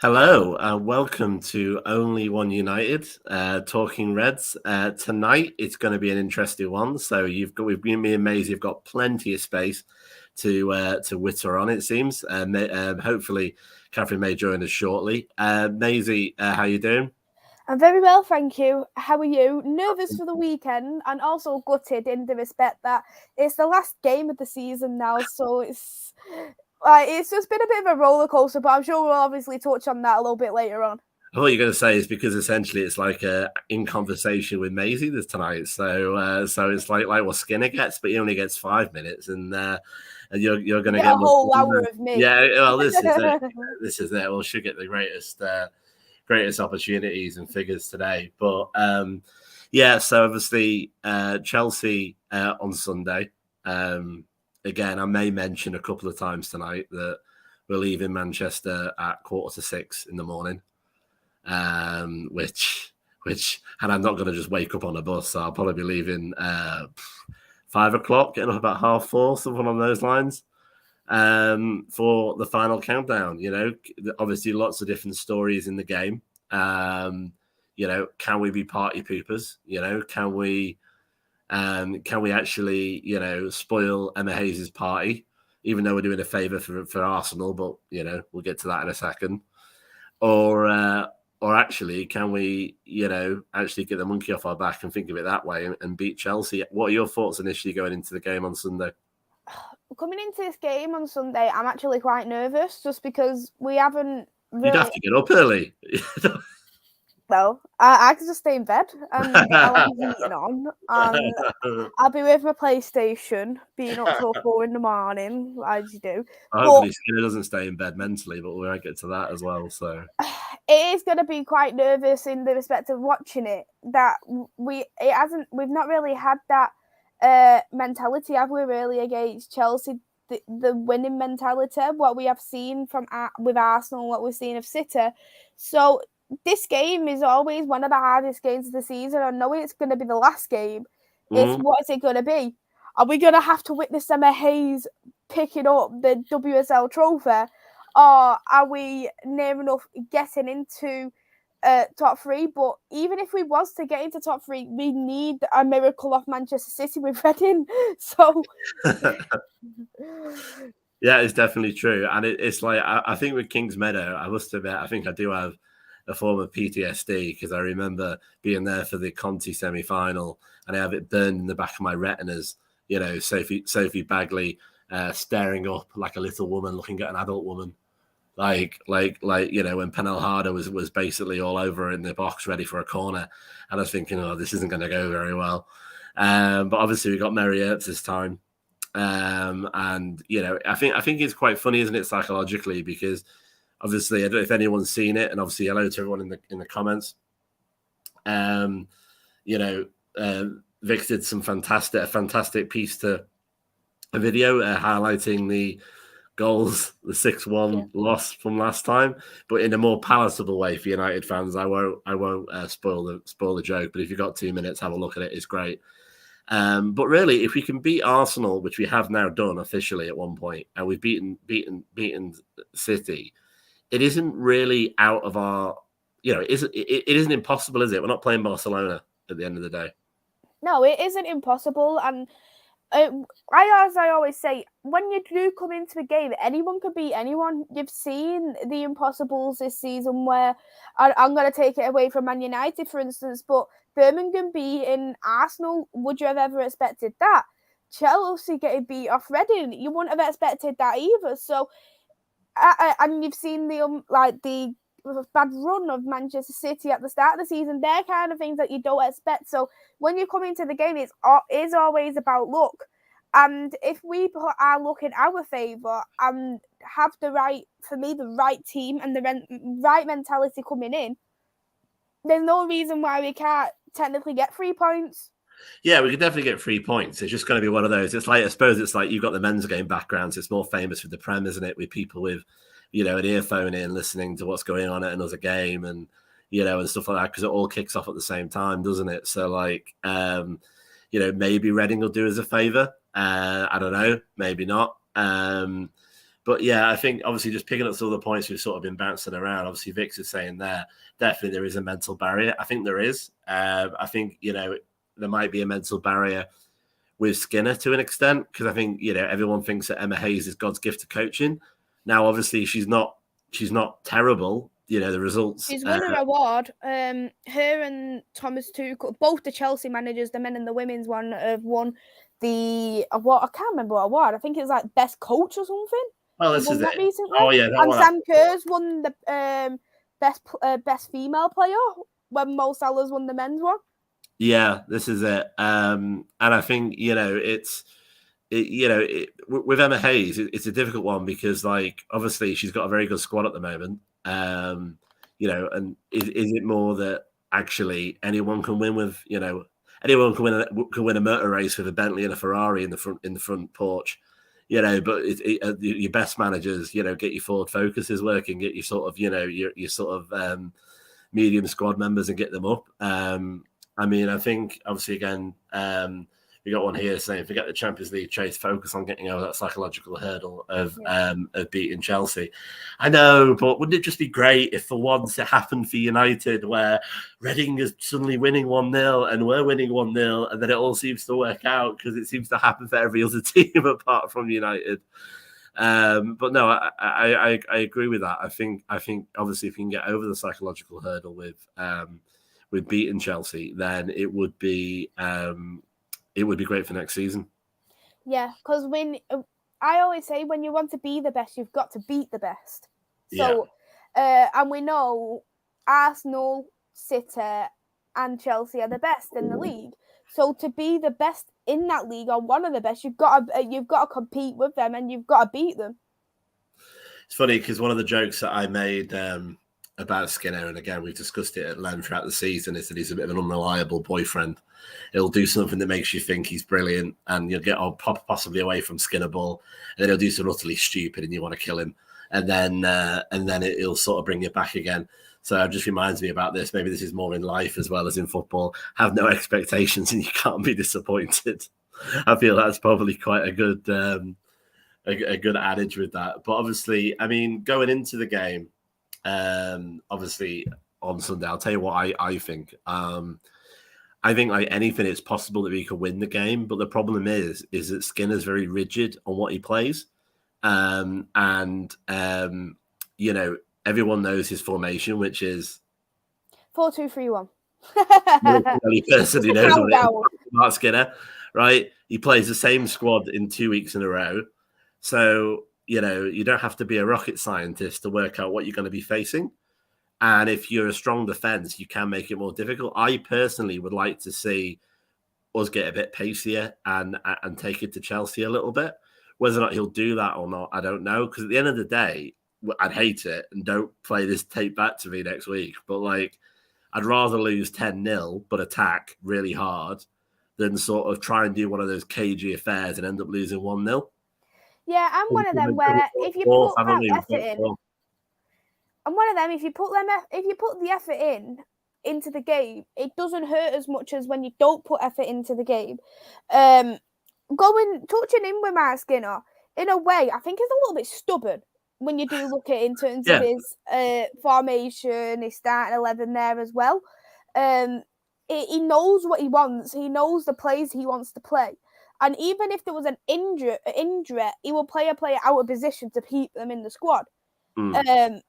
Hello, welcome to Only One United, Talking Reds. Tonight it's going to be an interesting one. So me and Maisy have got plenty of space to witter on. It seems. Hopefully, Catherine may join us shortly. Maisy, how you doing? I'm very well, thank you. How are you? Nervous for the weekend and also gutted in the respect that it's the last game of the season now, so it's just been a bit of a roller coaster. But I'm sure we'll obviously touch on that a little bit later on. What you're going to say is because essentially it's like in conversation with Maisy this tonight. So it's like what Skinner gets, but he only gets 5 minutes, and you're going to get a whole hour of me. Yeah, well, this is it. This is it. We should get the greatest opportunities and figures today. But yeah, so obviously Chelsea on Sunday. Again, I may mention a couple of times tonight that we're leaving Manchester at 5:45 in the morning. Which and I'm not going to just wake up on a bus, so I'll probably be leaving 5 o'clock, getting up about 4:30, something on those lines, for the final countdown. You know, obviously lots of different stories in the game. You know, can we be party poopers? You know, can we actually, you know, spoil Emma Hayes' party, even though we're doing a favour for Arsenal, but you know, we'll get to that in a second. Or actually, can we, you know, actually get the monkey off our back and think of it that way and beat Chelsea? What are your thoughts initially going into the game on Sunday? Coming into this game on Sunday, I'm actually quite nervous just because we haven't really... You'd have to get up early. Well, I could just stay in bed and I'll have eating on, and I'll be with my PlayStation, being up till 4 in the morning, as you do. Hopefully, Skinner doesn't stay in bed mentally, but we might get to that as well. So it is going to be quite nervous in the respect of watching it. That we've not really had that mentality, have we? Really against Chelsea, the winning mentality, what we have seen with Arsenal, what we've seen of City. So this game is always one of the hardest games of the season. I know it's going to be the last game. It's what is it going to be? Are we going to have to witness Emma Hayes picking up the UWCL trophy? Or are we near enough getting into top three? But even if we was to get into top three, we need a miracle of Manchester City with Reading. So yeah, it's definitely true. And it's like, I think with Kings Meadow, I must admit, I think I do have a form of PTSD because I remember being there for the Conti semi-final and I have it burned in the back of my retinas. You know, Sophie Bagley staring up like a little woman looking at an adult woman, like you know, when Penel Harder was basically all over in the box ready for a corner, and I was thinking, oh, this isn't going to go very well. But obviously we got Mary Earps this time, and you know, I think it's quite funny, isn't it, psychologically, because obviously, I don't know if anyone's seen it, and obviously, hello to everyone in the comments. You know, Vic did a fantastic piece to a video spoiling the goals, the 6-1 loss from last time, but in a more palatable way for United fans. I won't spoil the joke, but if you've got 2 minutes, have a look at it. It's great. But really, if we can beat Arsenal, which we have now done officially at one point, and we've beaten City, it isn't really out of our, you know, it isn't impossible, is it? We're not playing Barcelona at the end of the day. No, it isn't impossible. And as I always say, when you do come into a game, anyone could beat anyone. You've seen the impossibles this season where, I'm going to take it away from Man United, for instance, but Birmingham beating Arsenal, would you have ever expected that? Chelsea getting beat off Reading, you wouldn't have expected that either. So, and you've seen the bad run of Manchester City at the start of the season. They're kind of things that you don't expect. So when you come into the game, it is always about luck. And if we put our luck in our favour and have the right team and the right mentality coming in, there's no reason why we can't technically get 3 points. Yeah, we could definitely get 3 points. It's just going to be one of those. It's like, I suppose it's like you've got the men's game backgrounds. It's more famous with the Prem, isn't it? With people with, you know, an earphone in listening to what's going on at another game and, you know, and stuff like that, because it all kicks off at the same time, doesn't it? So, like, you know, maybe Reading will do us a favour. I don't know. Maybe not. But yeah, I think obviously just picking up some of the points we've sort of been bouncing around. Obviously, Vix is saying there definitely there is a mental barrier. I think there is. I think there might be a mental barrier with Skinner to an extent because I think everyone thinks that Emma Hayes is God's gift to coaching. Now, obviously, she's not terrible. The results. She's won an award. Her and Thomas Tuchel, both the Chelsea managers, the men and the women's one, have won the award. I can't remember what award. I think it was like best coach or something. Well, this is it. Recently. Oh yeah, and Sam Kerr's won the best female player when Mo Salah's won the men's one. Yeah, this is it. And I think with Emma Hayes, it's a difficult one because obviously she's got a very good squad at the moment. And is it more that actually anyone can win with anyone can win a motor race with a Bentley and a Ferrari in the front porch, but your best managers get your forward focuses working, get your sort of your sort of medium squad members and get them up. I mean, I think obviously again, we got one here saying forget the Champions League chase, focus on getting over that psychological hurdle of beating Chelsea. I know, but wouldn't it just be great if for once it happened for United where Reading is suddenly winning 1-0 and we're winning 1-0 and then it all seems to work out because it seems to happen for every other team apart from United. But no, I agree with that. I think obviously if you can get over the psychological hurdle with beating Chelsea, then it would be great for next season. Yeah, because I always say when you want to be the best, you've got to beat the best. So, and we know Arsenal, City, and Chelsea are the best in the league. So to be the best in that league or one of the best, you've got to compete with them and you've got to beat them. It's funny because one of the jokes that I made about Skinner, and again we've discussed it at length throughout the season, is that he's a bit of an unreliable boyfriend. He'll do something that makes you think he's brilliant, and you'll get possibly away from Skinner ball, and then he'll do something utterly stupid, and you want to kill him, and then it'll sort of bring you back again. So it just reminds me about this. Maybe this is more in life as well as in football. Have no expectations, and you can't be disappointed. I feel that's probably quite a good adage with that. But obviously, I mean, going into the game. Obviously on Sunday, I'll tell you what I think. I think like anything, it's possible that we could win the game, but the problem is that Skinner's very rigid on what he plays, and everyone knows his formation, which is 4-2-3-1. He personally knows Marc Skinner, right? He plays the same squad in 2 weeks in a row, so. You don't have to be a rocket scientist to work out what you're going to be facing. And if you're a strong defense, you can make it more difficult. I personally would like to see us get a bit pacier and take it to Chelsea a little bit. Whether or not he'll do that or not, I don't know. Because at the end of the day, I'd hate it. And don't play this tape back to me next week. But I'd rather lose 10-0, but attack really hard than sort of try and do one of those cagey affairs and end up losing 1-0. Yeah, I'm one of them where if you put that effort in, I'm one of them. If you put the effort into the game, it doesn't hurt as much as when you don't put effort into the game. Touching in with Marc Skinner, in a way, I think he's a little bit stubborn when you do look at it in terms of his formation, his starting 11 there as well. He knows what he wants. He knows the plays he wants to play. And even if there was an injury, he will play a player out of position to keep them in the squad. And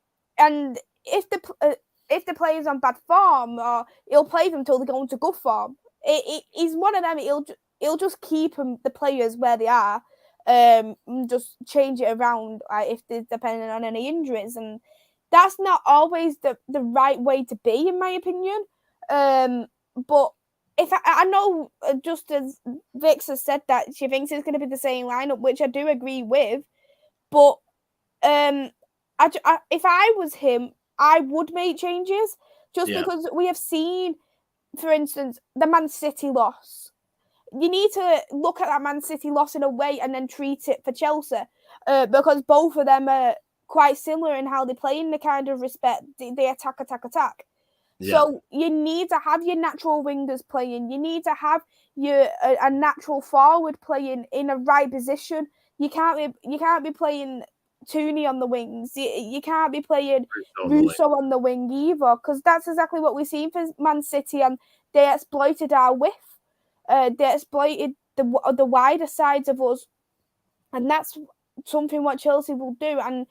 if the player's on bad form, or he'll play them till they go into good form. He's one of them. He'll just keep the players where they are, just change it around if they're depending on any injuries. And that's not always the right way to be, in my opinion. But if I know, just as Vix has said that she thinks it's going to be the same lineup, which I do agree with, but if I was him, I would make changes because we have seen, for instance, the Man City loss. You need to look at that Man City loss in a way and then treat it for Chelsea, because both of them are quite similar in how they play in the kind of respect they attack. Yeah. So you need to have your natural wingers playing. You need to have a natural forward playing in a right position. You can't be playing Tooney on the wings. You can't be playing Russo Russo on the wing either, because that's exactly what we've seen for Man City, and they exploited our width. They exploited the wider sides of us, and that's something what Chelsea will do. And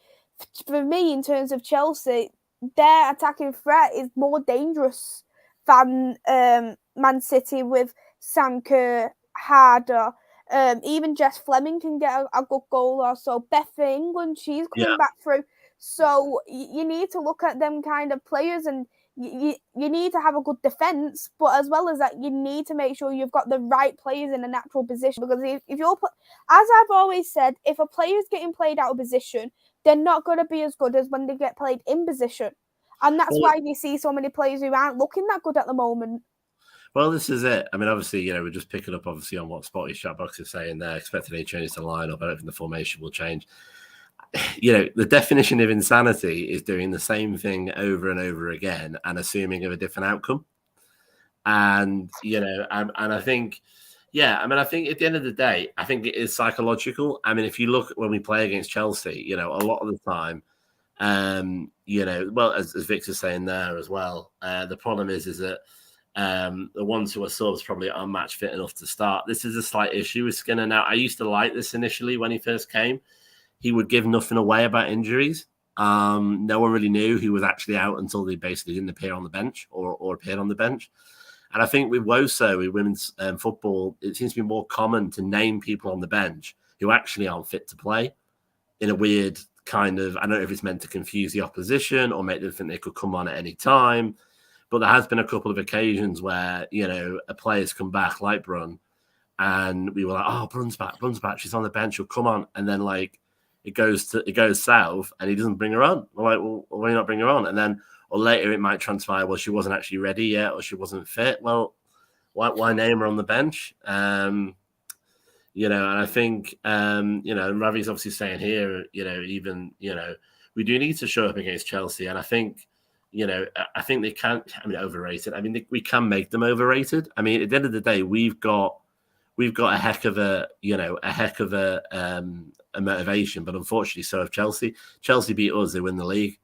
for me, in terms of Chelsea, their attacking threat is more dangerous than Man City with Sam Kerr, Harder. Even Jess Fleming can get a good goal or so. Beth England, she's coming back through. So you need to look at them kind of players, and you need to have a good defence, but as well as that, you need to make sure you've got the right players in a natural position. Because if you're, as I've always said, if a player's getting played out of position, they're not going to be as good as when they get played in position. And that's why you see so many players who aren't looking that good at the moment. Well, this is it. I mean, obviously, we're just picking up, obviously, on what Spotty's chat box is saying there. Expecting any changes to the lineup. I don't think the formation will change. The definition of insanity is doing the same thing over and over again and assuming of a different outcome. And, and I think, I think at the end of the day, I think it is psychological. I mean, if you look when we play against Chelsea, a lot of the time, well, as Victor's saying there as well, the problem is that the ones who are subs probably aren't match fit enough to start. This is a slight issue with Skinner. Now, I used to like this initially when he first came. He would give nothing away about injuries. No one really knew who was actually out until they basically didn't appear on the bench or appeared on the bench. And I think with WOSO, with women's football, it seems to be more common to name people on the bench who actually aren't fit to play in a weird kind of, I don't know if it's meant to confuse the opposition or make them think they could come on at any time. But there has been a couple of occasions where, a player's come back like Brun, and we were like, oh, Brun's back. She's on the bench. She'll come on. And then, it goes south, and he doesn't bring her on. We're like, well, why not bring her on? And then, or later it might transpire, well, she wasn't actually ready yet, or she wasn't fit. Well, why name her on the bench? And I think, Ravi's obviously saying here, we do need to show up against Chelsea. And I think, I think they can. Overrated. We can make them overrated. At the end of the day, we've got a heck of a motivation, but unfortunately, so have Chelsea. Chelsea beat us; they win the league.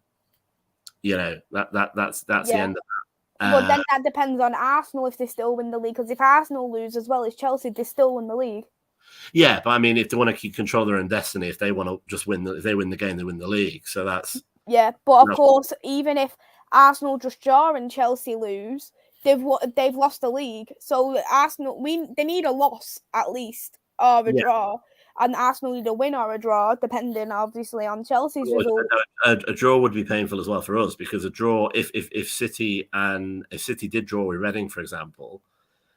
That's the end of that. Well, then that depends on Arsenal if they still win the league. Because if Arsenal lose as well as Chelsea, they still win the league. Yeah, but if they want to keep control their own destiny, if they want to just win, if they win the game, they win the league. So that's But of course, even if Arsenal just draw and Chelsea lose, they've lost the league. So Arsenal, they need a loss at least or a draw, and Arsenal need a win or a draw, depending obviously on Chelsea's result. A draw would be painful as well for us, because a draw, if City did draw with Reading, for example,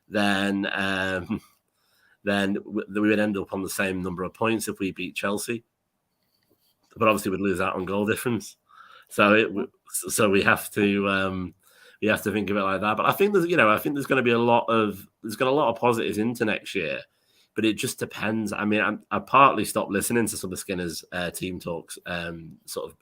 then we would end up on the same number of points if we beat Chelsea, but obviously we'd lose out on goal difference. So we have to think of it like that. But I think there's going to be a lot of positives into next year, but it just depends. I partly stopped listening to some of Skinner's team talks, sort of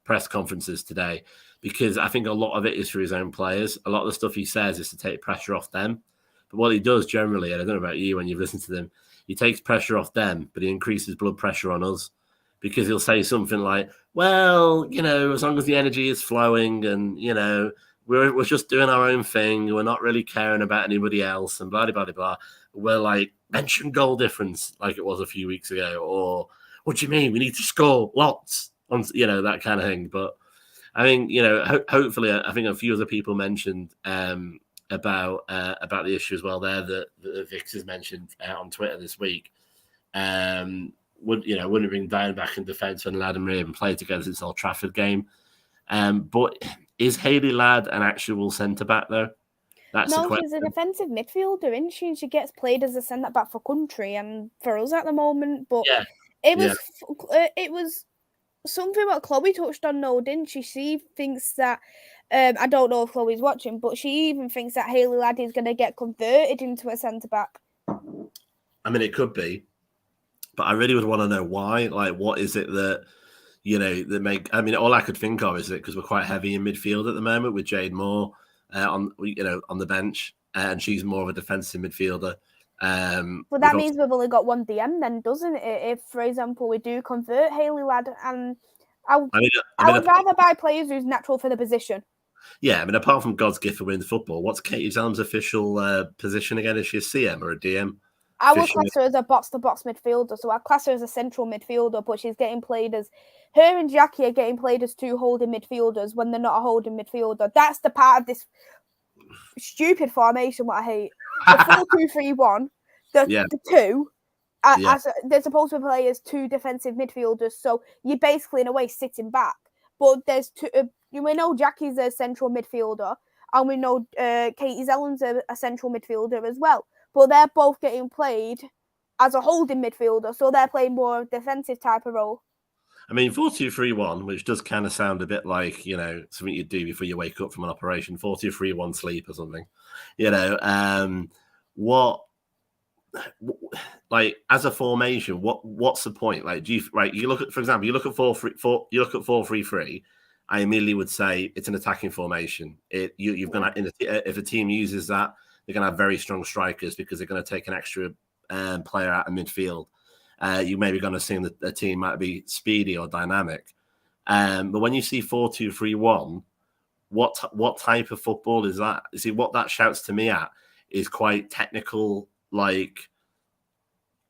press conferences today, because I think a lot of it is for his own players. A lot of the stuff he says is to take pressure off them. But what he does generally, and I don't know about you when you've listened to them, he takes pressure off them, but he increases blood pressure on us, because he'll say something like, well, as long as the energy is flowing and, we're just doing our own thing, we're not really caring about anybody else, and blah, blah, blah, blah. We're like, mention goal difference like it was a few weeks ago, or what do you mean? We need to score lots, on, that kind of thing. But I think, hopefully, I think a few other people mentioned about the issue as well there that Vix has mentioned on Twitter this week. Wouldn't bring Diane back in defence when Ladd and Raven played together since the Old Trafford game. But is Hayley Ladd an actual centre-back, though? That's no, she's a defensive midfielder, isn't she? She gets played as a centre-back for country and for us at the moment. But it was something what Chloe touched on, though, didn't she? She thinks that, I don't know if Chloe's watching, but she even thinks that Hayley Ladd is going to get converted into a centre-back. It could be. But I really would want to know why. Like, what is it that, that make... all I could think of is that because we're quite heavy in midfield at the moment with Jade Moore on the bench, and she's more of a defensive midfielder. But that means we've only got one DM then, doesn't it? If, for example, we do convert Haley Ladd, and I would rather buy players who's natural for the position. Yeah, I mean, apart from God's gift for winning football, what's Katie Zellum's official position again? Is she a CM or a DM? I would class her as a box-to-box midfielder, so I class her as a central midfielder, but she's getting played as... Her and Jackie are getting played as two holding midfielders when they're not a holding midfielder. That's the part of this stupid formation what I hate. The 4-2-3-1, the two, they're supposed to play as two defensive midfielders, so you're basically, in a way, sitting back. But there's two... we know Jackie's a central midfielder, and we know Katie Zellum's a central midfielder as well. But they're both getting played as a holding midfielder, so they're playing more defensive type of role. I mean, 4-2-3-1, which does kind of sound a bit like, something you'd do before you wake up from an operation, 4-2-3-1 sleep or something. As a formation, what's the point? Like, you look at, for example, you look at 4-3-3. I immediately would say it's an attacking formation. If a team uses that, they're going to have very strong strikers because they're going to take an extra player out of midfield. You may be going to see that the team might be speedy or dynamic. But when you see 4-2-3-1, what type of football is that? See, what that shouts to me at is quite technical, like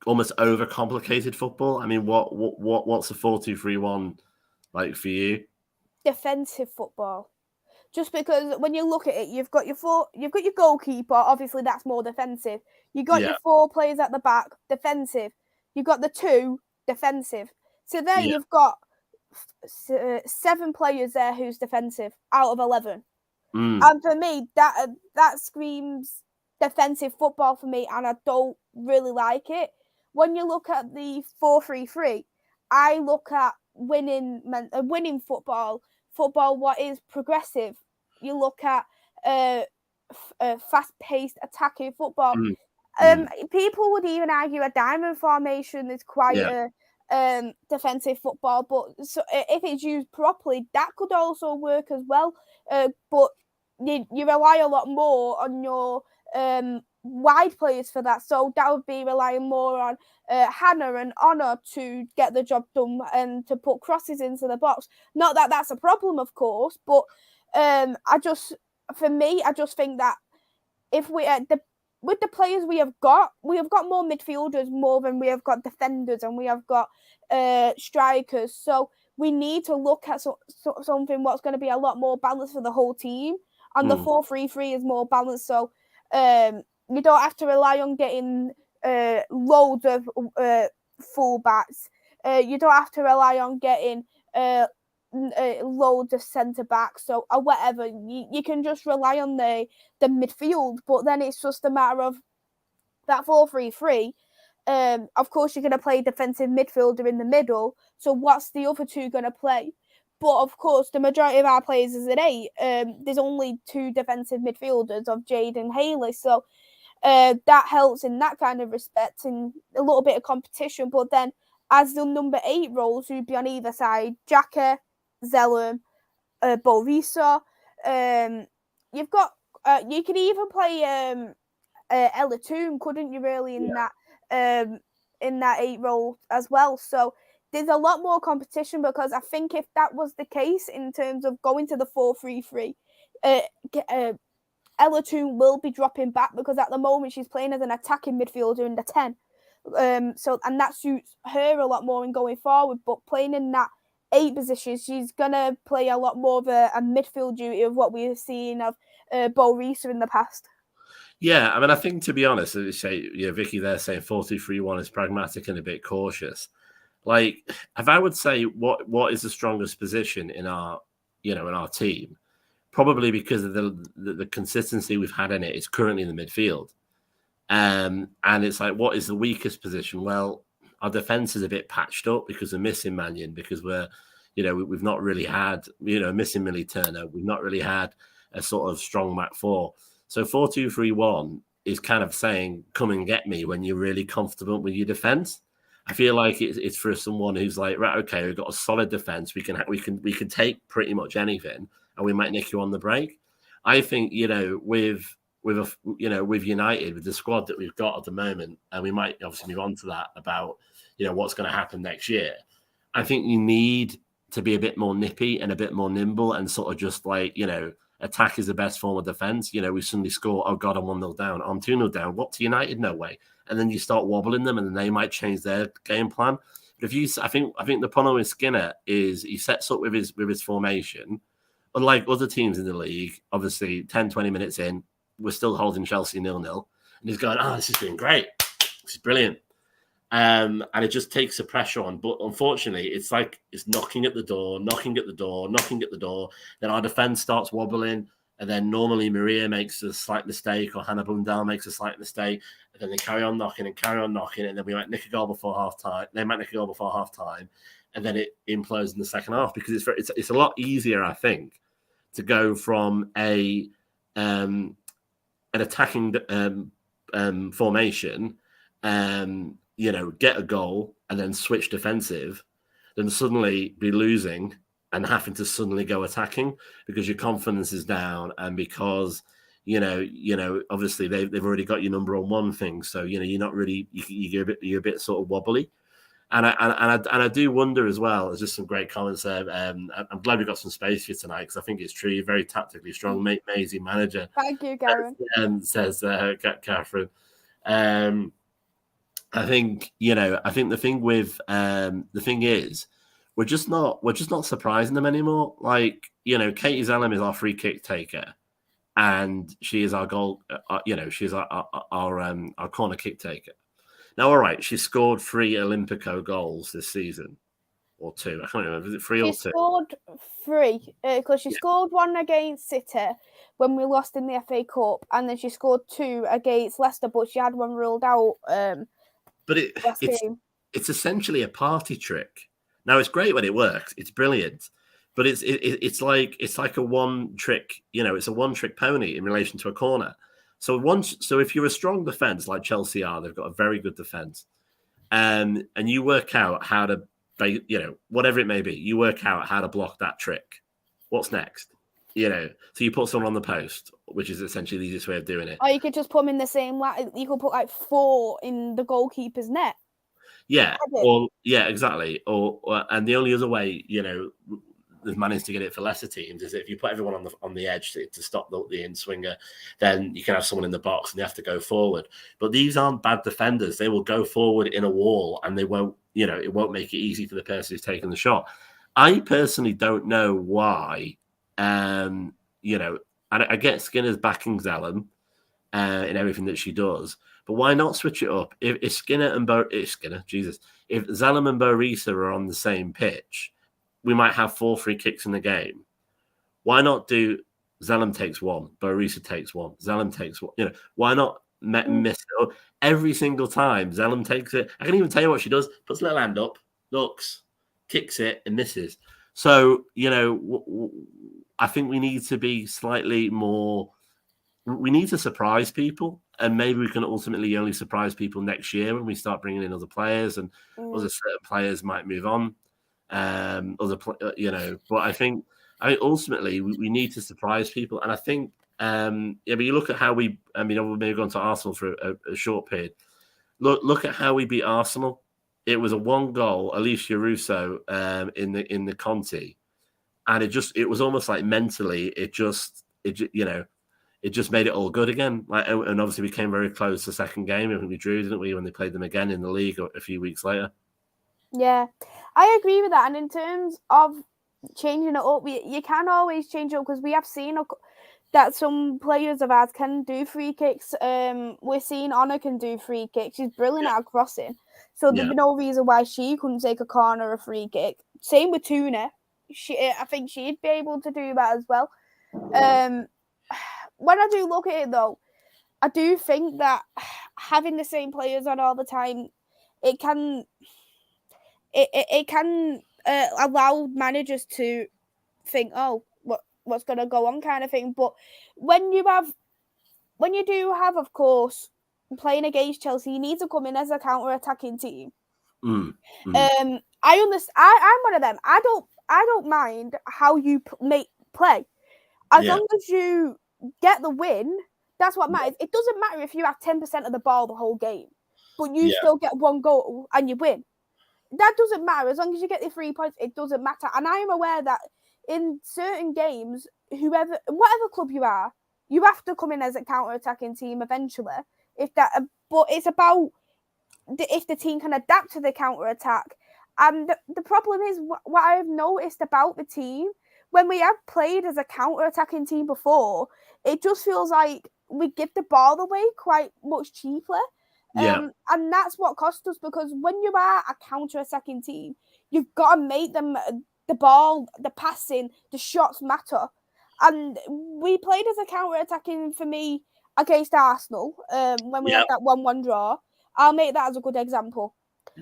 almost overcomplicated football. I mean, what's a 4-2-3-1 like for you? Defensive football. Just because when you look at it, you've got your goalkeeper, obviously that's more defensive. You got your 4 players at the back, defensive. You've got the 2, defensive. So there you've got 7 players there who's defensive out of 11. And for me, that screams defensive football for me, and I don't really like it. When you look at the 4-3-3, I look at winning football what is progressive. You look at fast-paced attacking football. People would even argue a diamond formation is quite a defensive football, but so if it's used properly, that could also work as well. But you rely a lot more on your wide players for that, so that would be relying more on Hannah and Honor to get the job done and to put crosses into the box. Not that that's a problem, of course, but I just think that if we with the players we have got more midfielders more than we have got defenders, and we have got strikers. So we need to look at something what's going to be a lot more balanced for the whole team. And the 4-3-3 is more balanced, so you don't have to rely on getting loads of fullbacks. You don't have to rely on getting loads of centre backs, so or whatever. You can just rely on the midfield, but then it's just a matter of that 4-3-3. Of course, you're going to play defensive midfielder in the middle. So what's the other two going to play? But of course, the majority of our players is at 8. There's only 2 defensive midfielders of Jade and Haley, so that helps in that kind of respect and a little bit of competition. But then, as the number 8 roles, who'd be on either side, Jackie, Zellum, Borisa. You've got you could even play Ella Toon, couldn't you? Really, in that 8 role as well. So there's a lot more competition, because I think if that was the case in terms of going to the 4-3-3, Ella Toon will be dropping back, because at the moment she's playing as an attacking midfielder in the 10. And that suits her a lot more in going forward. But playing in that 8 position, she's gonna play a lot more of a midfield duty of what we've seen of Borisa in the past. Yeah, I mean, I think, to be honest, as you say, Vicky there saying 4-2-3-1 is pragmatic and a bit cautious. Like, if I would say what is the strongest position in our team, probably because of the consistency we've had in it, it's currently in the midfield. And it's like, what is the weakest position? Well, our defense is a bit patched up because we're missing Mannion, because we've not really had, missing Millie Turner. We've not really had a sort of strong back 4. So 4-2-3-1 is kind of saying, come and get me when you're really comfortable with your defense. I feel like it's for someone who's like, right, okay, we've got a solid defense. We can take pretty much anything, and we might nick you on the break. I think, with with United, with the squad that we've got at the moment, and we might obviously move on to that about what's going to happen next year. I think you need to be a bit more nippy and a bit more nimble, and sort of just like attack is the best form of defense. We suddenly score. Oh God, I'm 1-0 down. I'm 2-0 down. What, to United? No way. And then you start wobbling them, and then they might change their game plan. But I think the problem with Skinner is he sets up with his formation. Unlike other teams in the league, obviously 10, 20 minutes in, we're still holding Chelsea 0-0. And he's going, this is doing great. This is brilliant. And it just takes the pressure on. But unfortunately, it's like it's knocking at the door. Then our defense starts wobbling. And then normally Maria makes a slight mistake, or Hannah Blundell makes a slight mistake. And then they carry on knocking. And then we might nick a goal before half time. They might nick a goal before half time. And then it implodes in the second half, because it's a lot easier, I think, to go from an attacking formation, get a goal and then switch defensive, than suddenly be losing and having to suddenly go attacking, because your confidence is down, and because obviously they've already got your number on one thing, so you're not really you're a bit sort of wobbly. And I do wonder as well. There's just some great comments there. I'm glad we got some space for you tonight, because I think it's true. You're very tactically strong, Maisy manager. Thank you, Karen. Says Catherine. I think the thing is, we're just not surprising them anymore. Like Katie Zellem is our free kick taker, and she is our goal. She's our corner kick taker. Now, all right, she scored 3 Olympico goals this season, or 2. I can't remember. Was it 3 or 2? She scored 3, because she scored 1 against City when we lost in the FA Cup, and then she scored 2 against Leicester, but she had 1 ruled out. But it's essentially a party trick. Now, it's great when it works. It's brilliant. But it's like a one trick. It's a one trick pony in relation to a corner. So if you're a strong defense like Chelsea are, they've got a very good defense, and you work out how to, whatever it may be, you work out how to block that trick. What's next? So you put someone on the post, which is essentially the easiest way of doing it. Or you could just put them in the same. You could put 4 in the goalkeeper's net. Yeah. Or yeah, exactly. And the only other way, they've managed to get it for lesser teams is if you put everyone on the edge to stop the in-swinger, then you can have someone in the box and they have to go forward. But these aren't bad defenders. They will go forward in a wall, and they won't, it won't make it easy for the person who's taking the shot. I personally don't know why, and I get Skinner's backing Zellem in everything that she does, but why not switch it up? If Zellem and Borisa are on the same pitch, we might have 4 free kicks in the game. Why not do Zellem takes 1, Borisa takes 1, Zellem takes 1? Why not miss it every single time? Zellem takes it. I can even tell you what she does. Puts a little hand up, looks, kicks it, and misses. So, I think we need to be slightly more. We need to surprise people, and maybe we can ultimately only surprise people next year when we start bringing in other players, and other certain players might move on. But I think ultimately we need to surprise people, and I think but you look at how we. I mean, we'll maybe go on to Arsenal for a short period. Look at how we beat Arsenal. It was a 1-goal, Alicia Russo in the Conti, and it was almost like mentally it just made it all good again. And obviously we came very close the second game, and we drew, didn't we, when they played them again in the league a few weeks later. Yeah, I agree with that. And in terms of changing it up, you can always change it up, because we have seen that some players of ours can do free kicks. We're seeing Honor can do free kicks. She's brilliant at crossing. So there's no reason why she couldn't take a corner or a free kick. Same with Tuna. I think she'd be able to do that as well. When I do look at it, though, I do think that having the same players on all the time, it can allow managers to think, what's going to go on, kind of thing. But when you do have, of course, playing against Chelsea, you need to come in as a counter-attacking team. I understand. I'm one of them. I don't mind how you play, as long as you get the win. That's what matters. It doesn't matter if you have 10% of the ball the whole game, but you still get one goal and you win. That doesn't matter. As long as you get the 3 points, it doesn't matter. And I am aware that in certain games, whatever club you are, you have to come in as a counter-attacking team eventually. But it's about if the team can adapt to the counter-attack. And the problem is, what I've noticed about the team, when we have played as a counter-attacking team before, it just feels like we give the ball away quite much cheaply. And that's what cost us, because when you are a counter-attacking team, you've got to make them the ball, the passing, the shots matter. And we played as a counter-attacking, for me, against Arsenal when we had that 1-1 draw. I'll make that as a good example.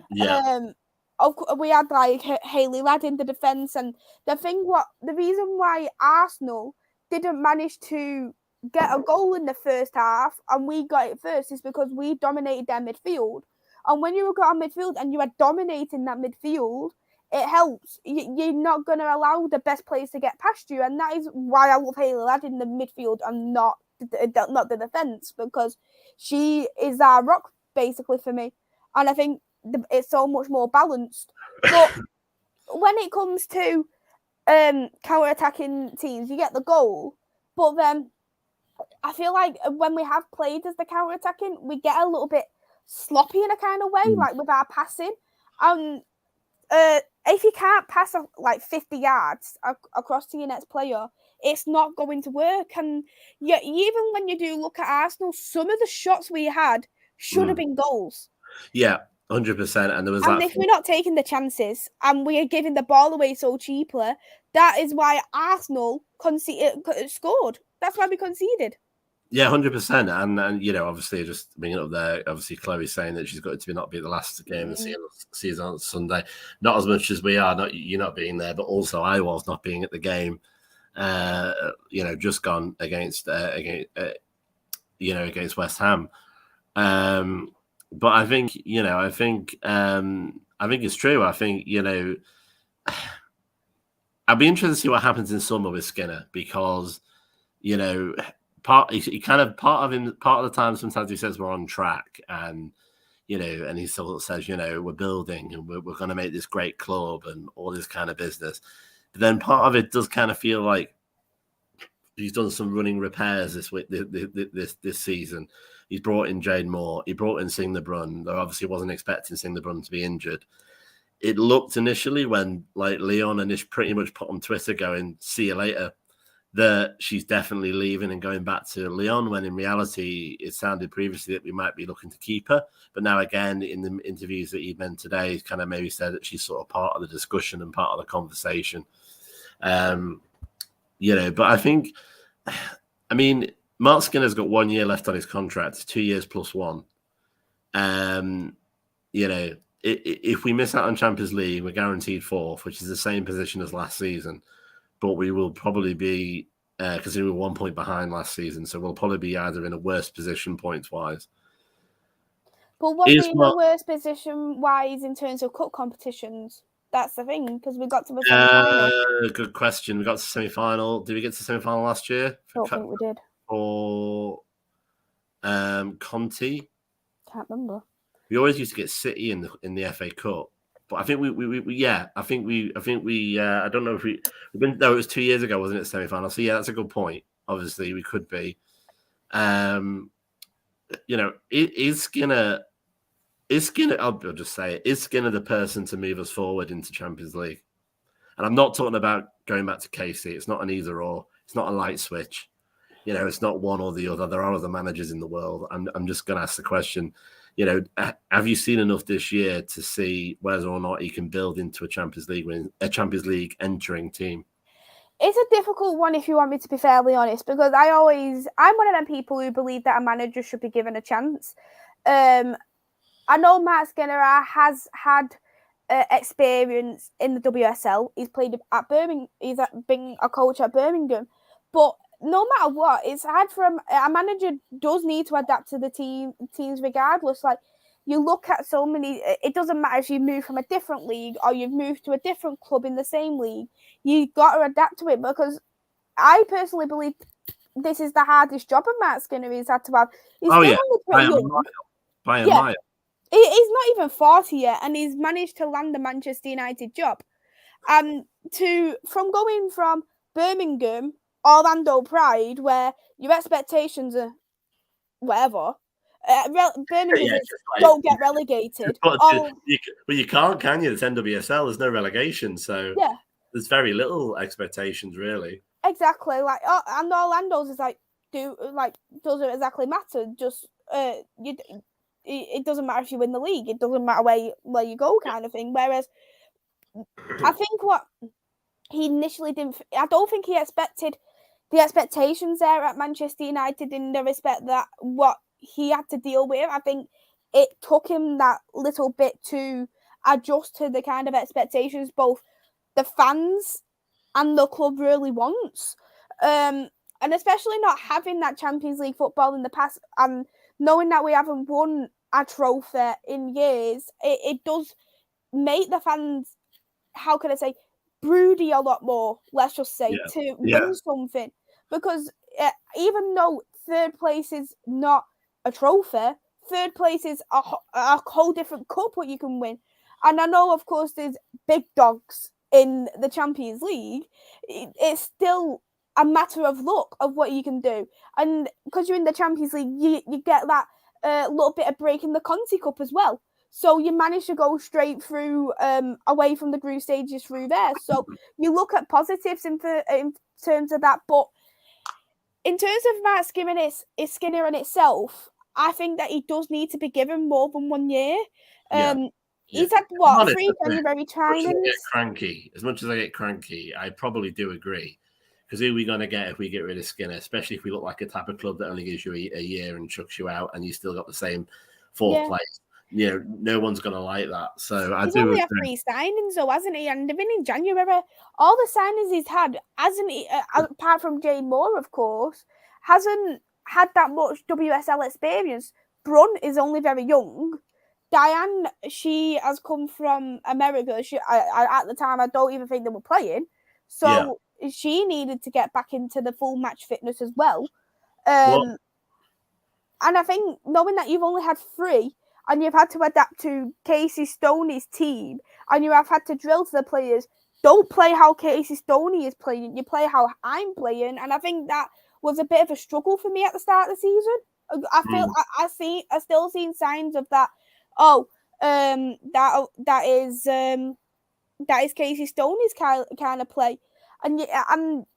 We had like Hayley Ladd in the defence, and the reason why Arsenal didn't manage to get a goal in the first half and we got it first is because we dominated their midfield. And when you got on midfield and you are dominating that midfield, it helps. You're not going to allow the best players to get past you, and that is why I love Hayley Ladd in the midfield and not the defence, because she is our rock basically for me, and I think it's so much more balanced. But when it comes to counter-attacking teams, you get the goal, but then I feel like when we have played as the counter-attacking, we get a little bit sloppy in a kind of way, like with our passing. If you can't pass like 50 yards across to your next player, it's not going to work. And even when you do look at Arsenal, some of the shots we had should have been goals. Yeah, 100%. And there was if we're not taking the chances and we are giving the ball away so cheaply, that is why Arsenal scored. That's why we conceded. Yeah, 100%. And obviously, just bringing it up there, obviously, Chloe's saying that she's got it to not be the last game of the season on Sunday. Not as much as we are, not you not being there, but also I was not being at the game. Just gone against West Ham. But I think it's true. I think I'd be interested to see what happens in summer with Skinner, because part of the time sometimes he says we're on track, and and he sort of says we're building and we're going to make this great club and all this kind of business. But then part of it does kind of feel like he's done some running repairs this season. He's brought in Jane Moore. He brought in Sing the Brun. They obviously wasn't expecting Sing the Brun to be injured. It looked initially when Leon and Ish pretty much put on Twitter going, "See you later," that she's definitely leaving and going back to Leon, when in reality it sounded previously that we might be looking to keep her. But now again, in the interviews that he meant today, he's kind of maybe said that she's sort of part of the discussion and part of the conversation. But I think, Marc Skinner's got 1 year left on his contract, 2 years plus one. If we miss out on Champions League, we're guaranteed fourth, which is the same position as last season. But we will probably be, because we were 1 point behind last season, so we'll probably be either in a worse position points-wise. But what being the worst position-wise in terms of cup competitions? That's the thing, because we got to the semi-final. Good question. We got to the semi-final. Did we get to the semi-final last year? I don't think we did. Or Conti? Can't remember. We always used to get City in the FA Cup. But I think we I don't know if we've been, no, it was 2 years ago, wasn't it, semi-final? So yeah, that's a good point. Obviously, we could be. Is Skinner, I'll just say it, is Skinner the person to move us forward into Champions League? And I'm not talking about going back to Casey. It's not an either or. It's not a light switch. It's not one or the other. There are other managers in the world. I'm just going to ask the question, have you seen enough this year to see whether or not he can build into a Champions League entering team? It's a difficult one, if you want me to be fairly honest, because I'm one of them people who believe that a manager should be given a chance. I know Marc Skinner has had experience in the WSL. He's played at Birmingham. He's been a coach at Birmingham, but no matter what, it's hard for a manager does need to adapt to the teams regardless. Like, you look at so many, it doesn't matter if you move from a different league or you've moved to a different club in the same league, you've got to adapt to it, because I personally believe this is the hardest job of Marc Skinner he's had to have. He's Oh still yeah, only pretty young. By a mile. He's not even 40 yet, and he's managed to land the Manchester United job. From going from Birmingham, Orlando Pride, where your expectations are whatever. Birmingham don't get relegated. But you can't, can you? It's NWSL. There's no relegation, so there's very little expectations, really. Exactly. And Orlando's is doesn't exactly matter. Just it doesn't matter if you win the league. It doesn't matter where you go, kind of thing. Whereas I think what he initially didn't. I don't think he expected the expectations there at Manchester United in the respect that what he had to deal with. I think it took him that little bit to adjust to the kind of expectations both the fans and the club really wants. And especially not having that Champions League football in the past and knowing that we haven't won a trophy in years, it does make the fans, how can I say, broody a lot more, let's just say, to win something. Because even though third place is not a trophy, third place is a whole different cup what you can win. And I know, of course, there's big dogs in the Champions League. It's still a matter of luck of what you can do. And because you're in the Champions League, you get that little bit of break in the Conti Cup as well. So you manage to go straight through away from the group stages through there. So you look at positives in terms of that. But in terms of Marc Skinner in itself, I think that he does need to be given more than 1 year. He's had, 3 January trainings? As much as I get cranky, I probably do agree. Because who are we going to get if we get rid of Skinner? Especially if we look like a type of club that only gives you a year and chucks you out and you still got the same fourth place. No one's going to like that. So he's only had 3 signings, though, hasn't he? And they've been in January. All the signings he's had, hasn't he? Apart from Jane Moore, of course, hasn't had that much WSL experience. Brun is only very young. Diane, she has come from America. At the time, I don't even think they were playing. So she needed to get back into the full match fitness as well. And I think knowing that you've only had 3, and you've had to adapt to Casey Stoney's team, and you have had to drill to the players, don't play how Casey Stoney is playing, you play how I'm playing. And I think that was a bit of a struggle for me at the start of the season. I feel I still seen signs of that. That is Casey Stoney's kind of play, and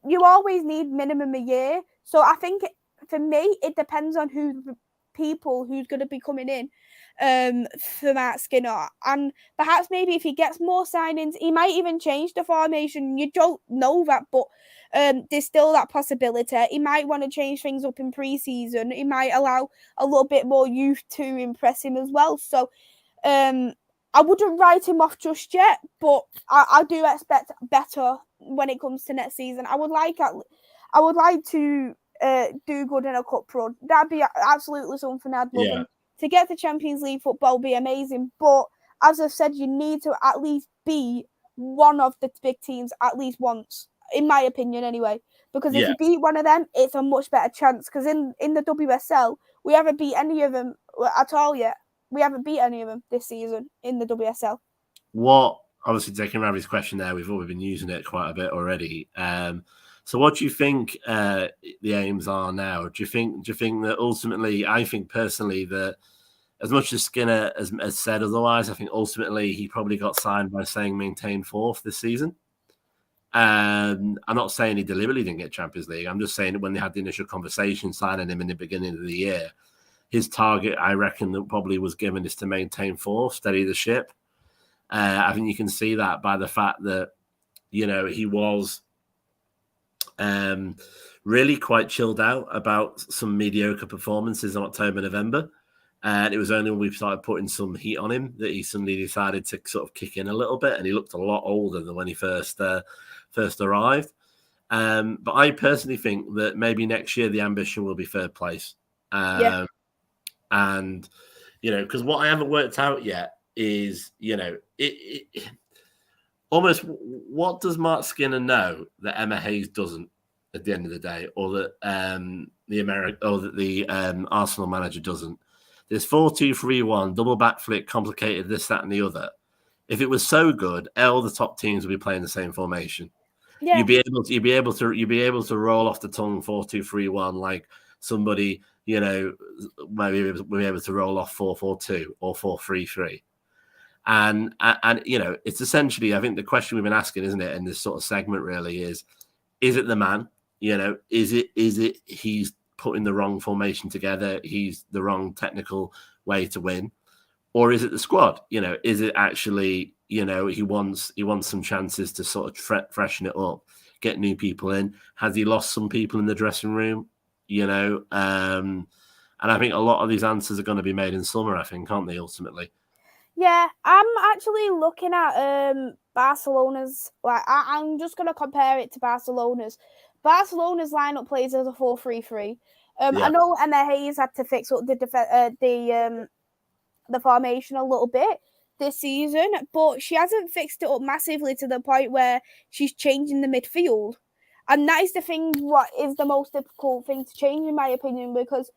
you always need minimum a year. So I think for me, it depends on who's going to be coming in for Marc Skinner, and perhaps maybe if he gets more signings, he might even change the formation. You don't know that, but there's still that possibility. He might want to change things up in pre-season. He might allow a little bit more youth to impress him as well. So I wouldn't write him off just yet, but I do expect better when it comes to next season. I would like to do good in a cup run. That'd be absolutely something I'd love. Yeah. To get to Champions League football would be amazing. But as I've said, you need to at least be one of the big teams at least once, in my opinion anyway. Because if you beat one of them, it's a much better chance. Because in the WSL, we haven't beat any of them at all yet. We haven't beat any of them this season in the WSL. Obviously, taking Ravi's question there, we've already been using it quite a bit already. So what do you think the aims are now? Do you think that ultimately, I think personally that as much as Skinner has said otherwise, I think ultimately he probably got signed by saying maintain 4th this season. I'm not saying he deliberately didn't get Champions League. I'm just saying that when they had the initial conversation signing him in the beginning of the year, his target, I reckon, that probably was given is to maintain 4th, steady the ship. I think you can see that by the fact that, he was really quite chilled out about some mediocre performances in October, November. And it was only when we started putting some heat on him that he suddenly decided to sort of kick in a little bit. And he looked a lot older than when he first arrived. But I personally think that maybe next year the ambition will be 3rd place. And, because what I haven't worked out yet is, almost what does Marc Skinner know that Emma Hayes doesn't? at the end of the day, or that the Arsenal manager doesn't. This 4-2-3-1 double backflip, complicated this, that, and the other. If it was so good, all the top teams would be playing the same formation. Yeah. You'd be able to roll off the tongue 4-2-3-1 like somebody, maybe be able to roll off 4-4-2 or 4-3-3. And it's essentially, I think the question we've been asking, isn't it, in this sort of segment really is it the man? Is it he's putting the wrong formation together, he's the wrong technical way to win? Or is it the squad? Is it actually, he wants some chances to sort of freshen it up, get new people in? Has he lost some people in the dressing room? And I think a lot of these answers are going to be made in summer, I think, aren't they, ultimately? Yeah, I'm actually looking at Barcelona's, I'm just going to compare it to Barcelona's. Barcelona's lineup plays as a 4-3-3. I know Emma Hayes had to fix up the formation a little bit this season, but she hasn't fixed it up massively to the point where she's changing the midfield. And that is the thing, what is the most difficult thing to change, in my opinion, because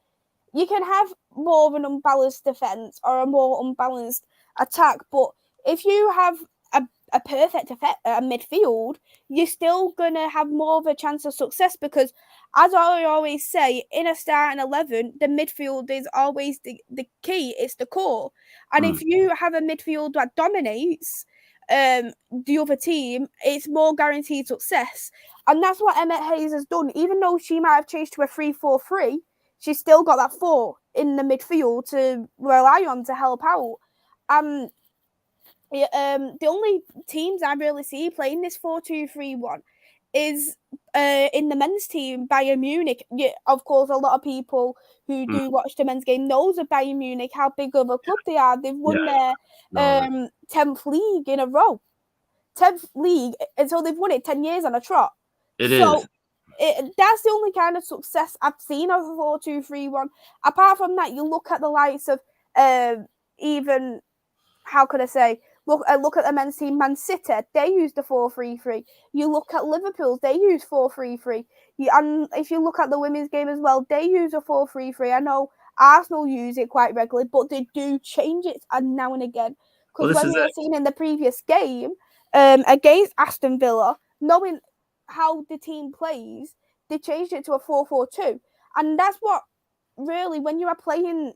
you can have more of an unbalanced defence or a more unbalanced attack, but if you have a perfect midfield, you're still going to have more of a chance of success because, as I always say, in a starting 11, the midfield is always the key. It's the core. And if you have a midfield that dominates the other team, it's more guaranteed success. And that's what Emmett Hayes has done. Even though she might have changed to a 3-4-3, she's still got that 4 in the midfield to rely on to help out. The only teams I really see playing this 4-2-3-1 is in the men's team, Bayern Munich. Yeah, of course, a lot of people who do watch the men's game knows of Bayern Munich, how big of a club they are. They've won their 10th league in a row. 10th league, and so they've won it 10 years on a trot. That's the only kind of success I've seen of the 4-2-3-1. Apart from that, you look at the likes of even, how could I say, look at the men's team, Man City, they use the 4-3-3. You look at Liverpool, they use 4-3-3. And if you look at the women's game as well, they use a 4-3-3. I know Arsenal use it quite regularly, but they do change it now and again. Because when we were seeing in the previous game against Aston Villa, knowing how the team plays, they changed it to a 4-4-2. And that's what really, when you are playing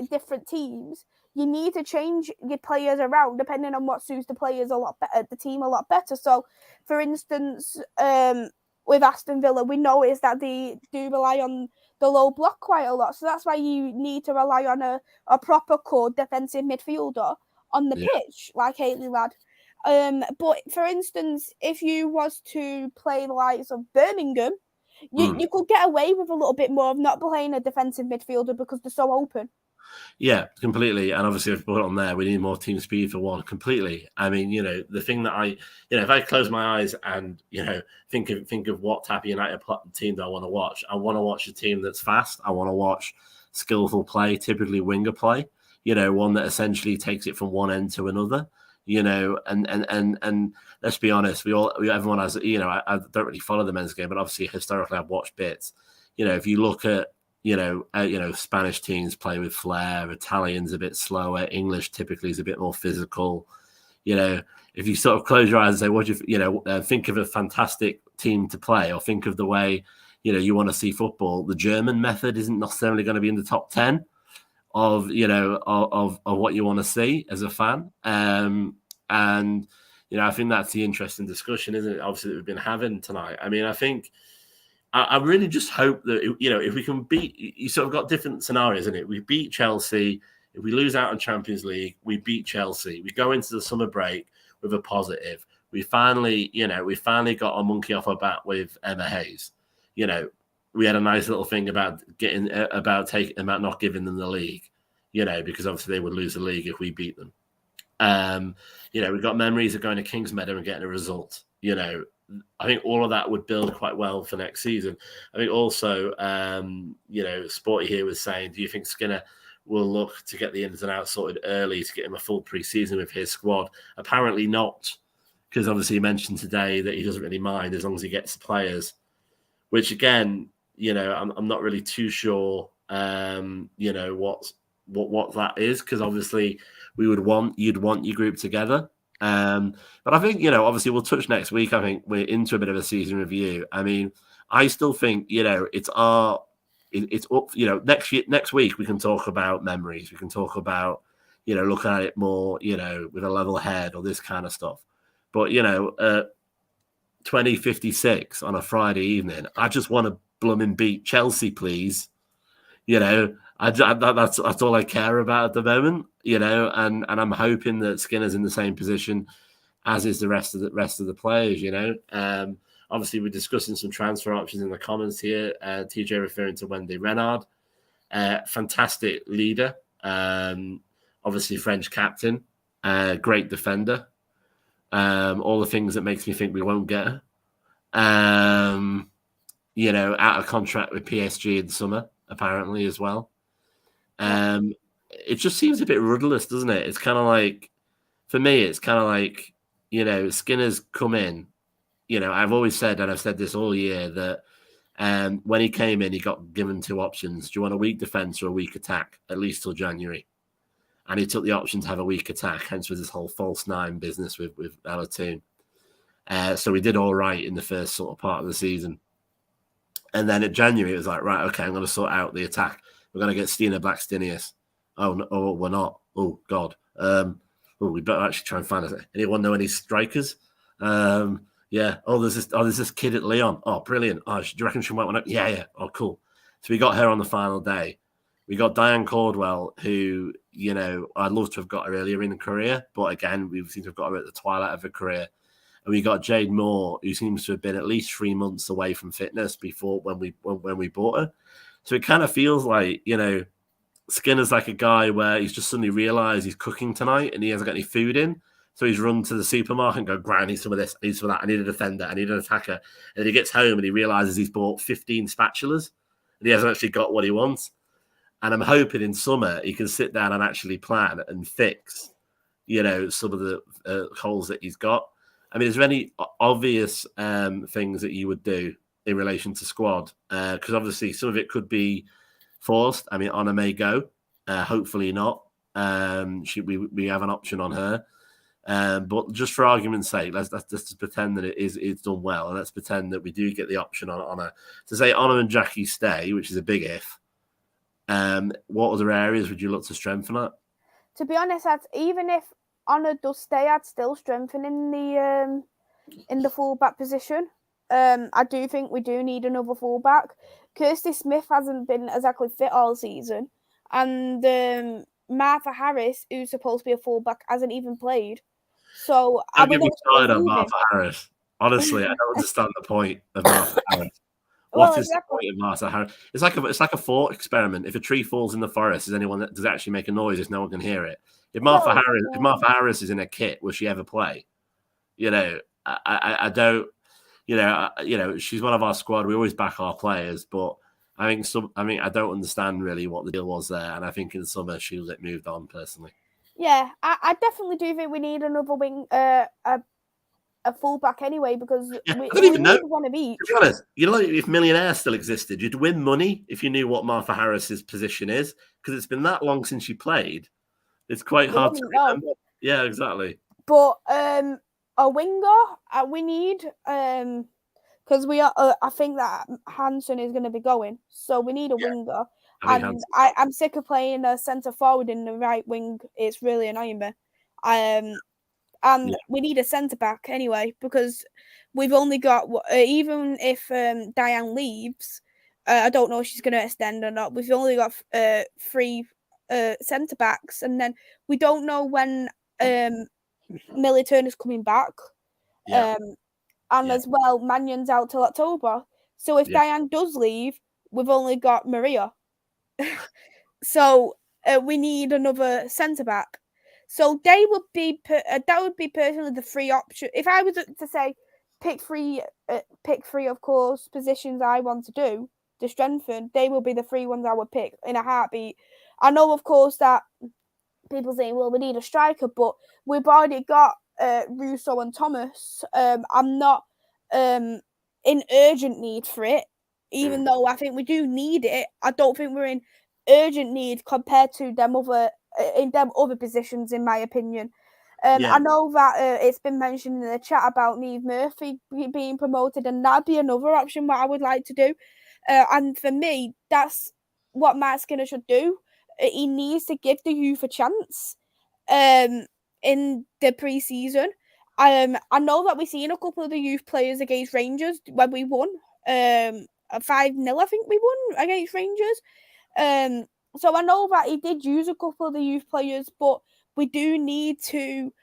different teams, you need to change your players around depending on what suits the players the team a lot better. So, for instance, with Aston Villa, we noticed that they do rely on the low block quite a lot. So that's why you need to rely on a proper core defensive midfielder on the pitch, like Hayley Ladd. But for instance, if you was to play the likes of Birmingham, you could get away with a little bit more of not playing a defensive midfielder because they're so open. Yeah, completely. And obviously, if we put it on there, we need more team speed for one. Completely. I mean, the thing that if I close my eyes and think of what type of United team that I want to watch a team that's fast. I want to watch skillful play, typically winger play. One that essentially takes it from one end to another. And let's be honest, everyone has. I don't really follow the men's game, but obviously historically I've watched bits. If you look at Spanish teams play with flair. Italians a bit slower. English typically is a bit more physical. If you sort of close your eyes and say, "What do you think of a fantastic team to play," or think of the way you want to see football, the German method isn't necessarily going to be in the top 10 of what you want to see as a fan. And I think that's the interesting discussion, isn't it? Obviously, that we've been having tonight. I mean, I really just hope that, if we can beat, you sort of got different scenarios, isn't it? We beat Chelsea. If we lose out on Champions League, we beat Chelsea. We go into the summer break with a positive. We finally got our monkey off our back with Emma Hayes. We had a nice little thing about not giving them the league, because obviously they would lose the league if we beat them. We've got memories of going to Kingsmeadow and getting a result. I think all of that would build quite well for next season. I think also, Sporty here was saying, do you think Skinner will look to get the ins and outs sorted early to get him a full pre-season with his squad? Apparently not, because obviously he mentioned today that he doesn't really mind as long as he gets the players. which again, I'm not really too sure, what that is, because obviously you'd want your group together. But I think, obviously we'll touch next week. I think we're into a bit of a season review. I mean, I still think, it's up, next week we can talk about memories. We can talk about, looking at it more, with a level head or this kind of stuff. But, 20:56 on a Friday evening, I just want to blooming beat Chelsea, please. That's all I care about at the moment, and I'm hoping that Skinner's in the same position as is the rest of the players, Obviously, we're discussing some transfer options in the comments here. TJ referring to Wendy Renard, fantastic leader, obviously French captain, great defender, all the things that makes me think we won't get her. Out of contract with PSG in the summer, apparently, as well. It just seems a bit rudderless, doesn't it? It's kind of like, for me, it's kind of like, Skinner's come in. I've always said, and I've said this all year, that when he came in, he got given two options. Do you want a weak defence or a weak attack, at least till January? And he took the option to have a weak attack, hence with this whole false nine business with Alatoon. So we did all right in the first sort of part of the season. And then in January, it was like, right, okay, I'm going to sort out the attack. We're going to get Stina Blackstenius. Oh, no, we're not. Oh, God. We better actually try and find us. Anyone know any strikers? Yeah. There's this kid at Lyon. Oh, brilliant. Oh, do you reckon she might want to? Yeah. Oh, cool. So we got her on the final day. We got Diane Caldwell, who, I'd love to have got her earlier in the career, but again, we seem to have got her at the twilight of her career. And we got Jade Moore, who seems to have been at least 3 months away from fitness before when we bought her. So it kind of feels like, Skinner's like a guy where he's just suddenly realised he's cooking tonight and he hasn't got any food in. So he's run to the supermarket and go, "Grant, I need some of this, I need some of that, I need a defender, I need an attacker." And then he gets home and he realises he's bought 15 spatulas and he hasn't actually got what he wants. And I'm hoping in summer he can sit down and actually plan and fix, some of the holes that he's got. I mean, is there any obvious things that you would do in relation to squad? Because obviously some of it could be forced. I mean, Anna may go. Hopefully not. We have an option on her. But just for argument's sake, let's just pretend that it's done well, and let's pretend that we do get the option on her. To say Anna and Jackie stay, which is a big if. What other areas would you look to strengthen at? To be honest, even if Anna does stay, I'd still strengthen in the fullback position. I do think we do need another fullback. Kirsty Smith hasn't been exactly fit all season, and Martha Harris, who's supposed to be a fullback, hasn't even played. So don't get me started on Martha Harris. Honestly, I don't understand the point of Martha Harris. What is the point of Martha Harris? It's like a thought experiment. If a tree falls in the forest, does it actually make a noise if no one can hear it? If Martha Harris is in a kit, will she ever play? I don't. She's one of our squad. We always back our players, but I don't understand really what the deal was there, and I think in summer she'll get moved on personally. Yeah, I definitely do think we need another wing, a fullback anyway, because we need one of each. To be honest, if Millionaire still existed, you'd win money if you knew what Martha Harris's position is, because it's been that long since she played. It's quite hard to remember. Yeah, exactly. But a winger, we need because we are. I think that Hansen is going to be going, so we need a winger. And I'm sick of playing a centre forward in the right wing. It's really annoying me. We need a centre back anyway, because we've only got even if Diane leaves, I don't know if she's going to extend or not. We've only got 3 centre backs, and then we don't know when Millie Turner's coming back. As well, Mannion's out till October. So if Diane does leave, we've only got Maria. So we need another centre back. So that would be personally the 3 option. If I was to say pick three, of course, positions I want to do to strengthen, they will be the 3 ones I would pick in a heartbeat. I know, of course, that people saying, well, we need a striker, but we've already got Russo and Thomas. I'm not in urgent need for it. even though I think we do need it. I don't think we're in urgent need compared to them other positions, in my opinion. I know that it's been mentioned in the chat about Neve Murphy being promoted, and that'd be another option what I would like to do. And for me, that's what Marc Skinner should do. He needs to give the youth a chance in the pre-season. I know that we've seen a couple of the youth players against Rangers when we won. 5-0, I think we won against Rangers. So I know that he did use a couple of the youth players, but we do need to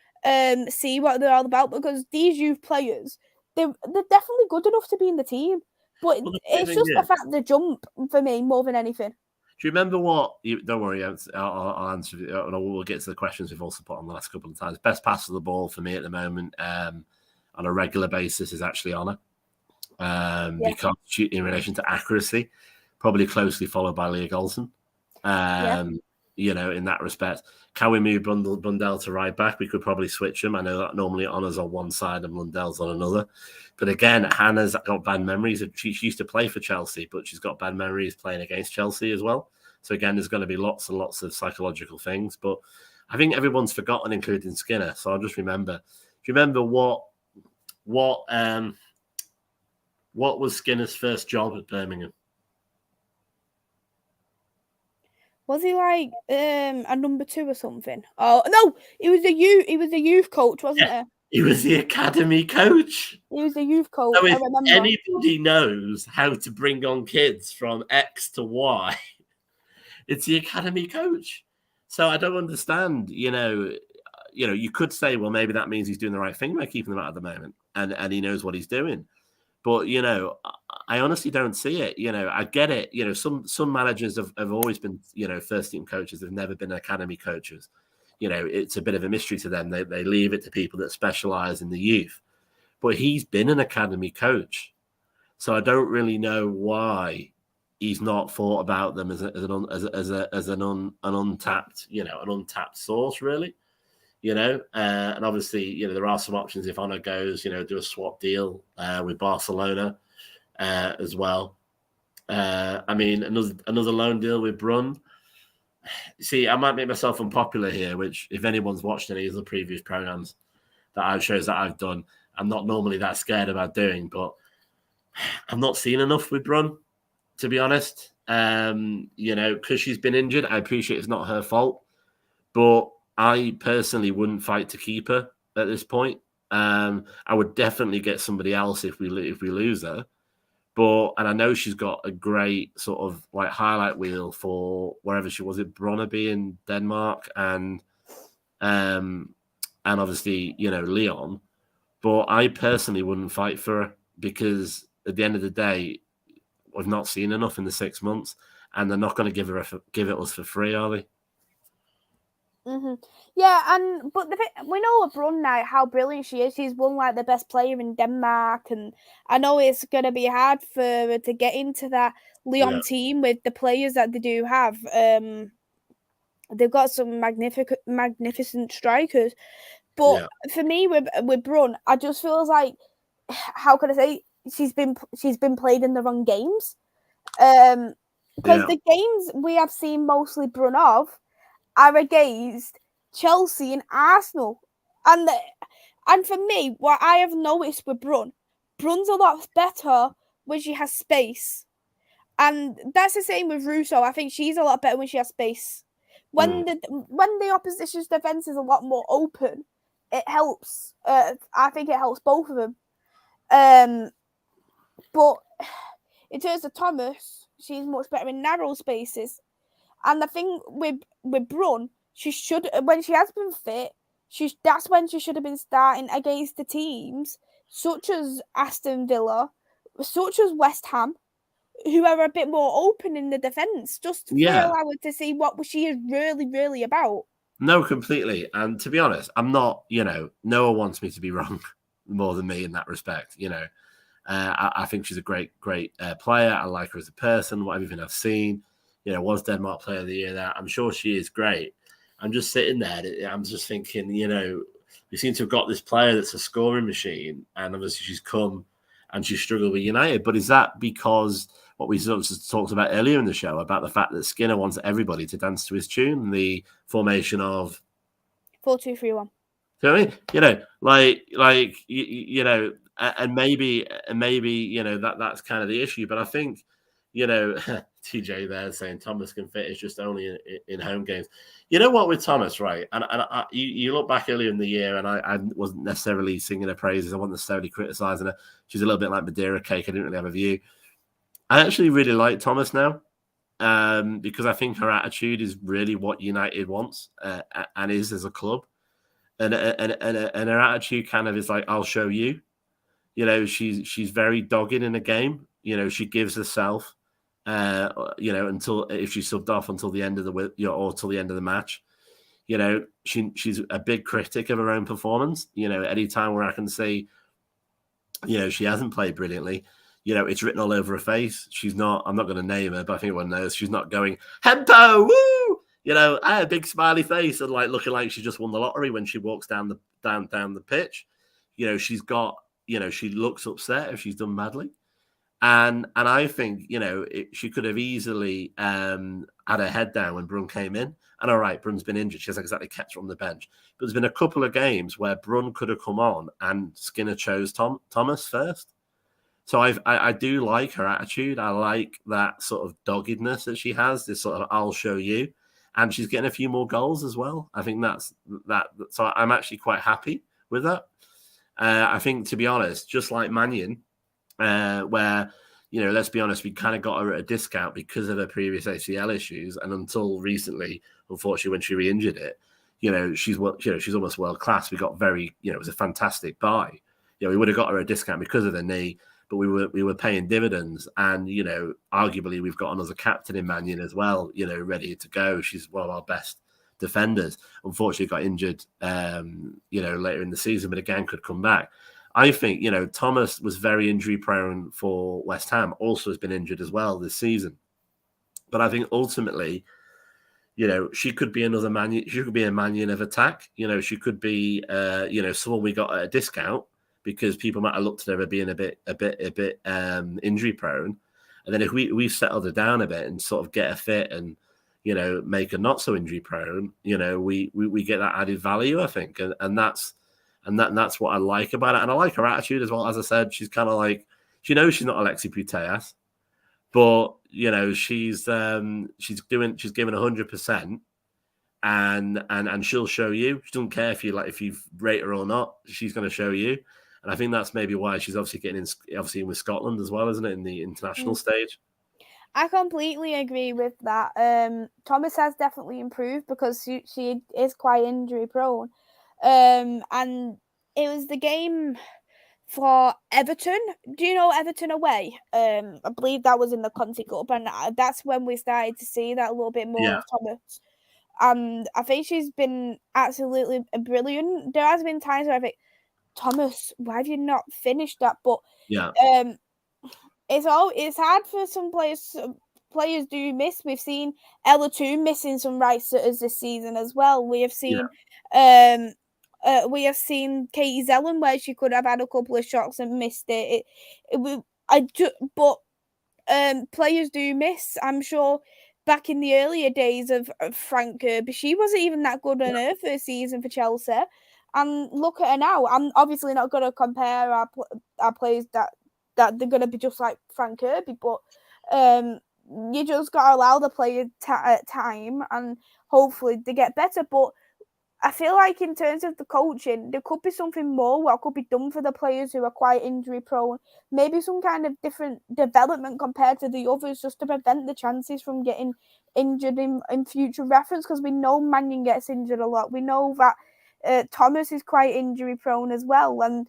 see what they're all about, because these youth players, they're definitely good enough to be in the team. But it's just the fact the jump for me more than anything. Do you remember what? Don't worry, I'll answer. We'll get to the questions we've also put on the last couple of times. Best pass of the ball for me at the moment on a regular basis is actually Honor. Because in relation to accuracy, probably closely followed by Leah Golson. In that respect. Can we move Blundell to right back? We could probably switch them. I know that normally Honor's on one side and Blundell's on another. But again, Hannah's got bad memories. She used to play for Chelsea, but she's got bad memories playing against Chelsea as well. So again, there's going to be lots and lots of psychological things. But I think everyone's forgotten, including Skinner. So I'll just remember. Do you remember what was Skinner's first job at Birmingham? Was he like a number 2 or something? Oh no, he was a youth coach, wasn't he? He was the academy coach. He was the youth coach. So if I remember. Anybody knows how to bring on kids from X to Y, it's the academy coach. So I don't understand. You could say, well, maybe that means he's doing the right thing by keeping them out at the moment, and he knows what he's doing. But, I honestly don't see it. I get it. Some managers have always been, first team coaches. They've never been academy coaches. It's a bit of a mystery to them. They leave it to people that specialize in the youth. But he's been an academy coach. So I don't really know why he's not thought about them as an untapped source, really. And obviously, there are some options if Honor goes, do a swap deal with Barcelona as well. Another loan deal with Brunn. See, I might make myself unpopular here, which if anyone's watched any of the previous programs shows that I've done, I'm not normally that scared about doing, but I've not seen enough with Brunn, to be honest. Because she's been injured. I appreciate it's not her fault, but I personally wouldn't fight to keep her at this point. I would definitely get somebody else if we lose her. And I know she's got a great sort of like highlight wheel for wherever she was, Brøndby in Denmark and obviously, Leon. But I personally wouldn't fight for her because at the end of the day, we've not seen enough in the 6 months, and they're not going to give it us for free, are they? Mm-hmm. Yeah, but we know with Brunn now how brilliant she is. She's won like the best player in Denmark, and I know it's going to be hard for her to get into that Lyon team with the players that they do have. They've got some magnificent strikers, but for me with Brunn, I just feels like, how can I say, she's been played in the wrong games, because the games we have seen mostly Brunn of are against Chelsea and Arsenal. And for me, what I have noticed with Brunn's a lot better when she has space. And that's the same with Russo. I think she's a lot better when she has space. When the opposition's defence is a lot more open, it helps. I think it helps both of them. But in terms of Thomas, she's much better in narrow spaces. And the thing with Brunn, when she has been fit, that's when she should have been starting against the teams such as Aston Villa, such as West Ham, who are a bit more open in the defence, just to allow her to see what she is really, really about. No, completely. And to be honest, I'm not, no one wants me to be wrong more than me in that respect. I think she's a great player. I like her as a person, everything I've seen. Was Denmark Player of the Year there. I'm sure she is great. I'm just sitting there. I'm just thinking, we seem to have got this player that's a scoring machine, and obviously she's come and she's struggled with United. But is that because what we sort of talked about earlier in the show about the fact that Skinner wants everybody to dance to his tune, the formation of 4-2-3-1. So I mean, and maybe that's kind of the issue. But I think, TJ there saying Thomas can fit is just only in home games. You know what with Thomas, right? And you look back earlier in the year, and I wasn't necessarily singing her praises. I wasn't necessarily criticizing her. She's a little bit like Madeira Cake. I didn't really have a view. I actually really like Thomas now, because I think her attitude is really what United wants and is as a club. And her attitude kind of is like, I'll show you. She's very dogged in a game. She gives herself. Until if she's subbed off until the end of or till the end of the match. She's a big critic of her own performance. Any time where I can see, she hasn't played brilliantly. It's written all over her face. She's not. I'm not going to name her, but I think everyone knows she's not going Hempo. Woo! I had a big smiley face and like looking like she just won the lottery when she walks down the pitch. She's got. She looks upset if she's done badly. And I think, she could have easily had her head down when Brun came in. And all right, Brun's been injured. She hasn't exactly kept her on the bench. But there's been a couple of games where Brun could have come on and Skinner chose Thomas first. So I do like her attitude. I like that sort of doggedness that she has, this sort of I'll show you. And she's getting a few more goals as well. I think that's that. So I'm actually quite happy with that. I think, to be honest, just like Mannion, where, let's be honest, we kind of got her at a discount because of her previous ACL issues. And until recently, unfortunately, when she re-injured it, she's almost world class. We got it was a fantastic buy. We would have got her a discount because of the knee, but we were paying dividends. And, arguably we've got another captain in Mannion as well, ready to go. She's one of our best defenders. Unfortunately got injured, later in the season, but again, could come back. I think, Thomas was very injury prone for West Ham, also has been injured as well this season. But I think ultimately, she could be another Mannion. She could be a Mannion of attack. She could be, someone we got at a discount because people might have looked at her being a bit injury prone. And then if we settled her down a bit and sort of get her fit and, make her not so injury prone, we get that added value, I think. And that's what I like about it. And I like her attitude as well. As I said, she's kind of like, she knows she's not Alexi Putellas, but she's giving 100%, and she'll show you. She doesn't care if you rate her or not. She's going to show you. And I think that's maybe why she's obviously getting in with Scotland as well, isn't it, in the international stage? I completely agree with that. Thomas has definitely improved because she is quite injury prone. And it was the game for Everton. Do you know Everton away? I believe that was in the Conti Cup, and that's when we started to see that a little bit more of Thomas. And I think she's been absolutely brilliant. There has been times where I think, Thomas, why have you not finished that? But it's hard for some players. Players do miss. We've seen Ella too missing some right sitters this season as well. We have seen Katie Zellen where she could have had a couple of shots and missed it. But players do miss. I'm sure back in the earlier days of Frank Kirby, she wasn't even that good in her first season for Chelsea. And look at her now. I'm obviously not going to compare our players that they're going to be just like Frank Kirby, but you just got to allow the player time and hopefully they get better. But I feel like in terms of the coaching, there could be something more what could be done for the players who are quite injury prone. Maybe some kind of different development compared to the others just to prevent the chances from getting injured in future reference, because we know Mannion gets injured a lot. We know that Thomas is quite injury prone as well. And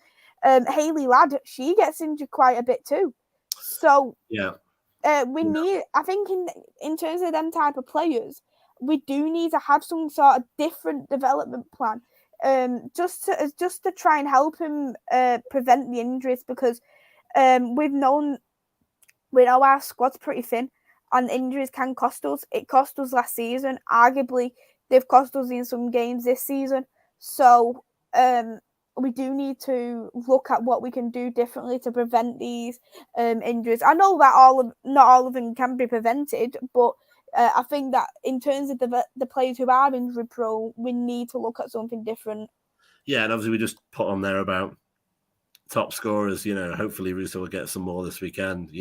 Hayley Ladd, she gets injured quite a bit too. So we need, I think in terms of them type of players, we do need to have some sort of different development plan, just to try and help him prevent the injuries, because we know our squad's pretty thin and injuries can cost us. It cost us last season. Arguably, they've cost us in some games this season. So we do need to look at what we can do differently to prevent these injuries. I know that not all of them can be prevented, but I think that in terms of the players who are injury prone, we need to look at something different. Yeah, and obviously we just put on there about top scorers. Hopefully Russo will get some more this weekend.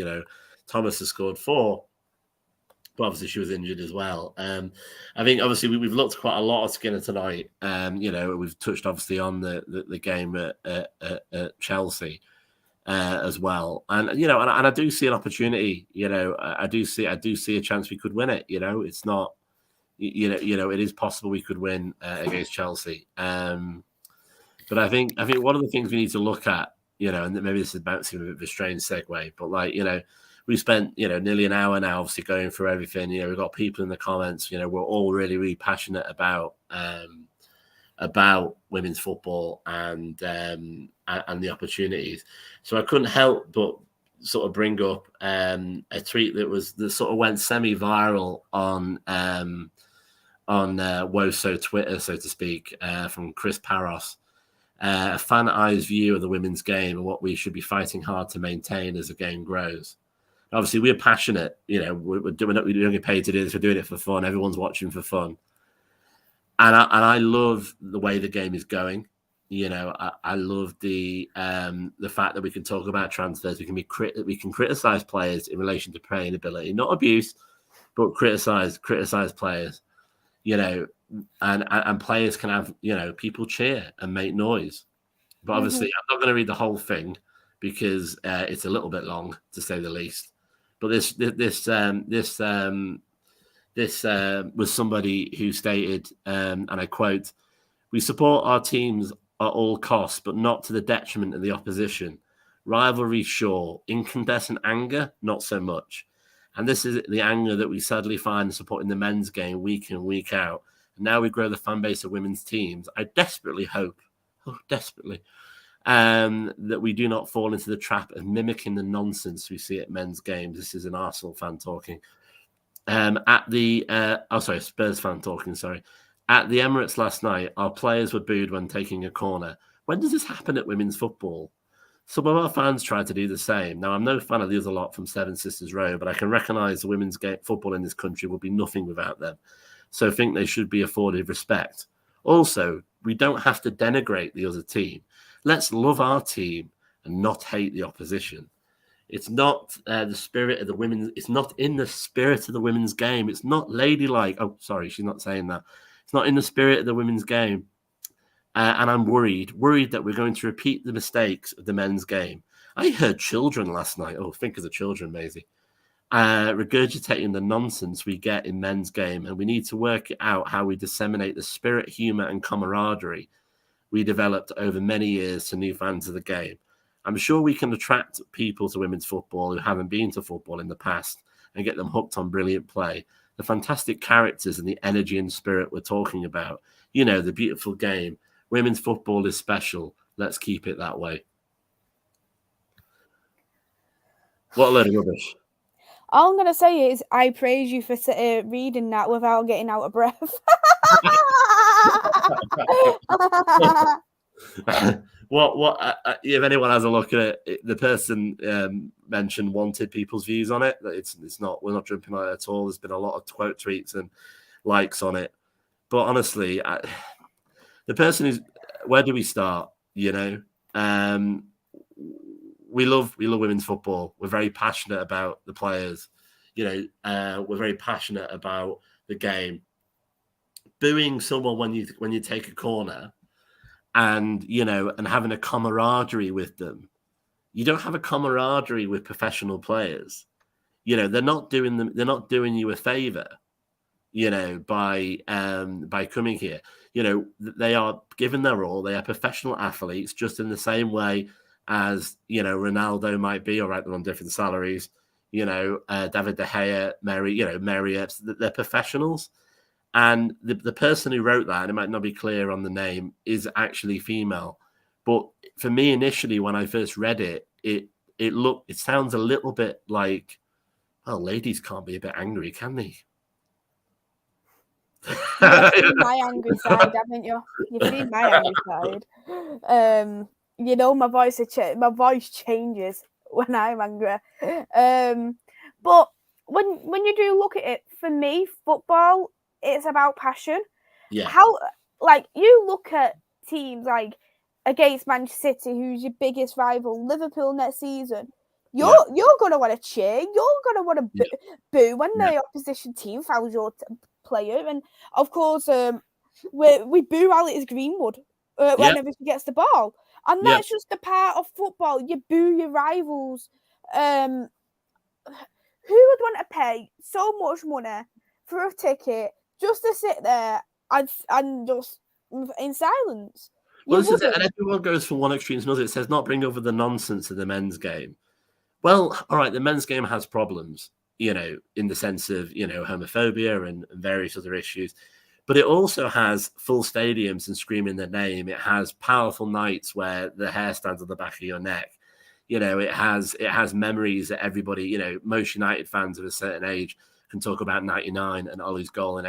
Thomas has scored 4. But obviously she was injured as well. I think obviously we've looked quite a lot at Skinner tonight. We've touched obviously on the game at Chelsea as well, and and I do see an opportunity. I do see a chance we could win it. It's not. It is possible we could win against Chelsea. But I think one of the things we need to look at, and maybe this is bouncing a bit of a strange segue, but we spent, nearly an hour now, obviously going through everything. We've got people in the comments. We're all really, really passionate about women's football and the opportunities. So I couldn't help but sort of bring up a tweet that sort of went semi-viral on WOSO Twitter, so to speak, from Chris Paros. A fan eyes view of the women's game and what we should be fighting hard to maintain as the game grows. Obviously, we're passionate. We're doing it paid to do this. We're doing it for fun. Everyone's watching for fun, and I love the way the game is going. I love the fact that we can talk about transfers. We can criticize players in relation to playing ability, not abuse, but criticize players. And players can have people cheer and make noise. But obviously, I'm not going to read the whole thing because it's a little bit long, to say the least. But this was somebody who stated, and I quote, "We support our teams at all costs, but not to the detriment of the opposition. Rivalry, sure. Incandescent anger, not so much. And this is the anger that we sadly find supporting the men's game week in, week out. And now we grow the fan base of women's teams. I desperately hope, that we do not fall into the trap of mimicking the nonsense we see at men's games." This is an Arsenal fan talking. Spurs fan talking, sorry. "At the Emirates last night, our players were booed when taking a corner. When does this happen at women's football? Some of our fans tried to do the same. Now, I'm no fan of the other lot from Seven Sisters Row, but I can recognise the women's football in this country would be nothing without them. So I think they should be afforded respect. Also, we don't have to denigrate the other team. Let's love our team and not hate the opposition. It's not the spirit of the women. It's not in the spirit of the women's game. It's not ladylike." Oh, sorry, she's not saying that. "It's not in the spirit of the women's game. And I'm worried that we're going to repeat the mistakes of the men's game." I heard children last night. Oh, think of the children, Maisy. "Regurgitating the nonsense we get in men's game, and we need to work out how we disseminate the spirit, humour and camaraderie we developed over many years to new fans of the game. I'm sure we can attract people to women's football who haven't been to football in the past and get them hooked on brilliant play, the fantastic characters and the energy and spirit we're talking about. The beautiful game. Women's football is special. Let's keep it that way." What a load of rubbish. All I'm going to say is I praise you for reading that without getting out of breath. If anyone has a look at it, the person mentioned wanted people's views on it. It's not, we're not jumping on it at all. There's been a lot of quote tweets and likes on it. But honestly, the person is, where do we start? We love women's football. We're very passionate about the players. We're very passionate about the game. Booing someone when you take a corner, and having a camaraderie with them. You don't have a camaraderie with professional players. They're not doing you a favor. By coming here. They are giving their all. They are professional athletes, just in the same way as Ronaldo might be. All right, they're on different salaries. David De Gea, Mary Epps. They're professionals, and the person who wrote that, and it might not be clear on the name, is actually female. But for me, initially, when I first read it, it sounds a little bit like, well, ladies can't be a bit angry, can they? You've seen my angry side, haven't you? You've seen my angry side. My voice changes when I'm angry. But when you do look at it, for me, football, it's about passion. Yeah. How, like, you look at teams like against Manchester City, who's your biggest rival, Liverpool next season. You're gonna want to cheer. You're gonna want to boo when the opposition team fouls your player, and of course, we boo Alex Greenwood whenever she gets the ball, and that's just a part of football. You boo your rivals. Who would want to pay so much money for a ticket just to sit there and just in silence? Well, this is it, and everyone goes from one extreme to another. It says not bring over the nonsense of the men's game. Well, all right, the men's game has problems, in the sense of, homophobia and various other issues. But it also has full stadiums and screaming their name. It has powerful nights where the hair stands on the back of your neck. It has memories that everybody, most United fans of a certain age can talk about 99 and Ollie's goal in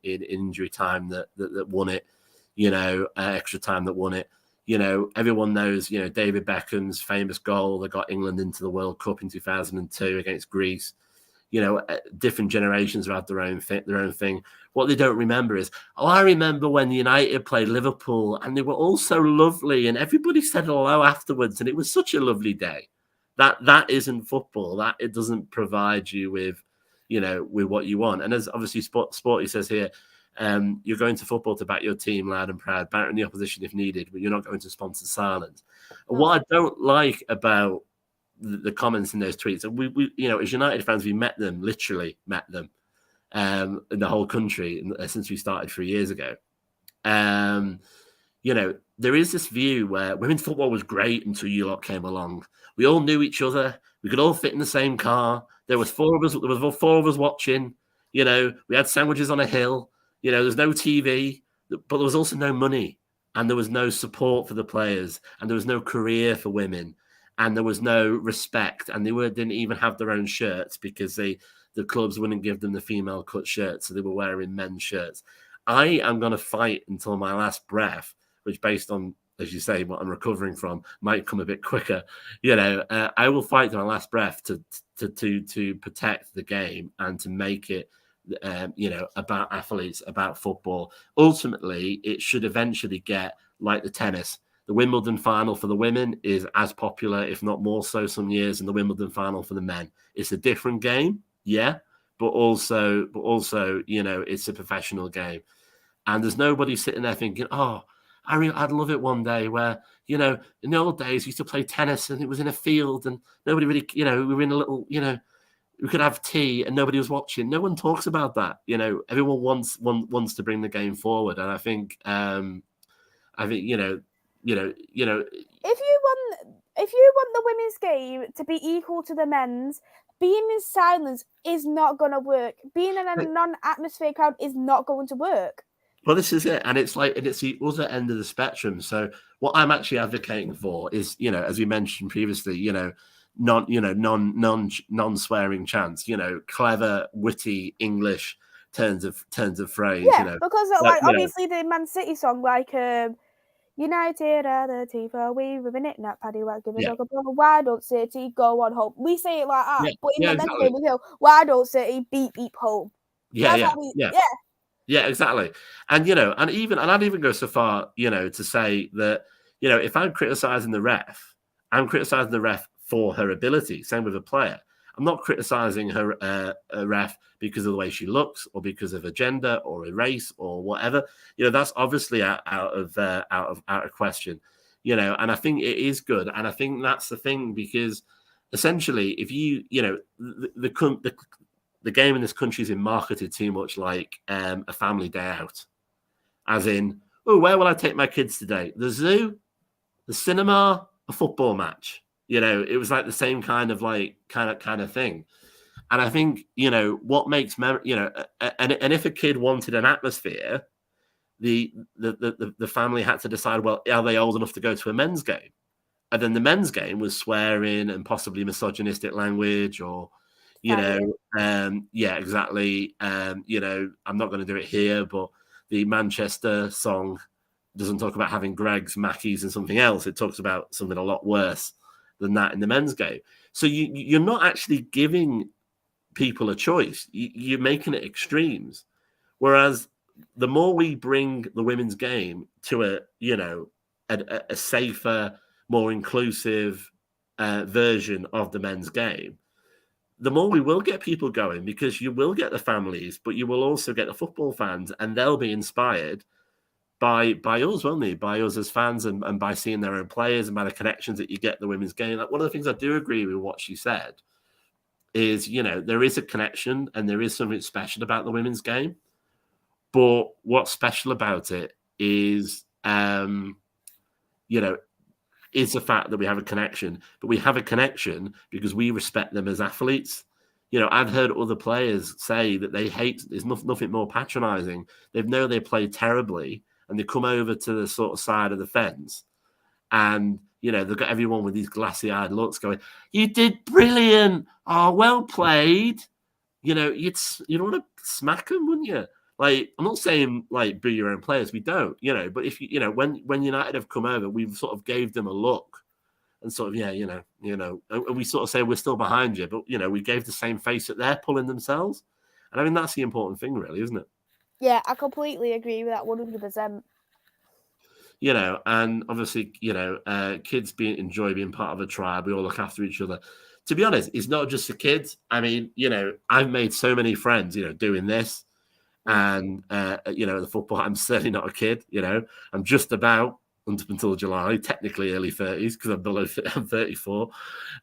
injury time that won it, extra time that won it. Everyone knows, David Beckham's famous goal that got England into the World Cup in 2002 against Greece. Different generations have had their own thing. What they don't remember is, I remember when United played Liverpool and they were all so lovely and everybody said hello afterwards and it was such a lovely day. That isn't football. That it doesn't provide you with, with what you want. And as obviously Sporty says here, you're going to football to back your team loud and proud, battering the opposition if needed, but you're not going to sponsor silence. And what I don't like about the comments in those tweets, and we as United fans, we literally met them in the whole country since we started 3 years ago. There is this view where women's football was great until you lot came along. We all knew each other. We could all fit in the same car. There was four of us watching. We had sandwiches on a hill. There's no TV, but there was also no money, and there was no support for the players, and there was no career for women, and there was no respect, and they didn't even have their own shirts because the clubs wouldn't give them the female cut shirts, so they were wearing men's shirts. I am going to fight until my last breath, which, based on, as you say, what I'm recovering from, might come a bit quicker. I will fight to my last breath to protect the game and to make it, about athletes, about football. Ultimately, it should eventually get like the tennis. The Wimbledon final for the women is as popular, if not more so, some years, than the Wimbledon final for the men. It's a different game, but also, it's a professional game. And there's nobody sitting there thinking, I'd love it one day where, in the old days, we used to play tennis and it was in a field and nobody really, we were in a little, we could have tea and nobody was watching. No one talks about that. Everyone wants to bring the game forward. And I think, if you want the women's game to be equal to the men's, being in silence is not going to work. Being in a non-atmosphere crowd is not going to work. Well, this is it. And it's the other end of the spectrum. So what I'm actually advocating for is, as we mentioned previously, non-swearing chants, clever, witty English turns of phrase. Yeah, because obviously the Man City song, United are the team for we within it, not Paddy White, give a dog a ball. Why don't City go on home? We say it like that, but in the men's game we go, why don't City beep home? Yeah, exactly. And I'd even go so far, to say that, if I'm criticizing the ref, I'm criticizing the ref for her ability. Same with a player. I'm not criticizing her a ref because of the way she looks or because of her gender or a race or whatever. That's obviously out of question. And I think it is good, and I think that's the thing, because essentially, if the game in this country has been marketed too much like a family day out, as in, where will I take my kids today? The zoo, the cinema, a football match. It was like the same kind of thing. And I think, what makes and if a kid wanted an atmosphere, the family had to decide, well, are they old enough to go to a men's game? And then the men's game was swearing and possibly misogynistic language, or, You know, yeah, exactly. You know, I'm not going to do it here, but the Manchester song doesn't talk about having Greg's, Mackey's, and something else. It talks about something a lot worse than that in the men's game. So you're not actually giving people a choice. You're making it extremes. Whereas the more we bring the women's game to a safer, more inclusive version of the men's game, the more we will get people going, because you will get the families, but you will also get the football fans, and they'll be inspired by us, won't they? By us as fans, and by seeing their own players and by the connections that you get in the women's game. Like, one of the things I do agree with what she said is, there is a connection and there is something special about the women's game. But what's special about it is, is the fact that we have a connection. But we have a connection because we respect them as athletes. I've heard other players say that they hate, there's nothing more patronizing. They know they play terribly and they come over to the sort of side of the fence and, they've got everyone with these glassy-eyed looks going, "You did brilliant. Oh, well played." You'd want to smack them, wouldn't you? Like, I'm not saying like boo your own players. We don't, but if when United have come over, we've sort of gave them a look and sort of, and we sort of say we're still behind you, but we gave the same face that they're pulling themselves. And I mean, that's the important thing, really, isn't it? Yeah, I completely agree with that 100%. And obviously, kids enjoy being part of a tribe. We all look after each other. To be honest, it's not just the kids. I mean, I've made so many friends, doing this. And, the football, I'm certainly not a kid, I'm just about until July, technically early 30s, because I'm 34. So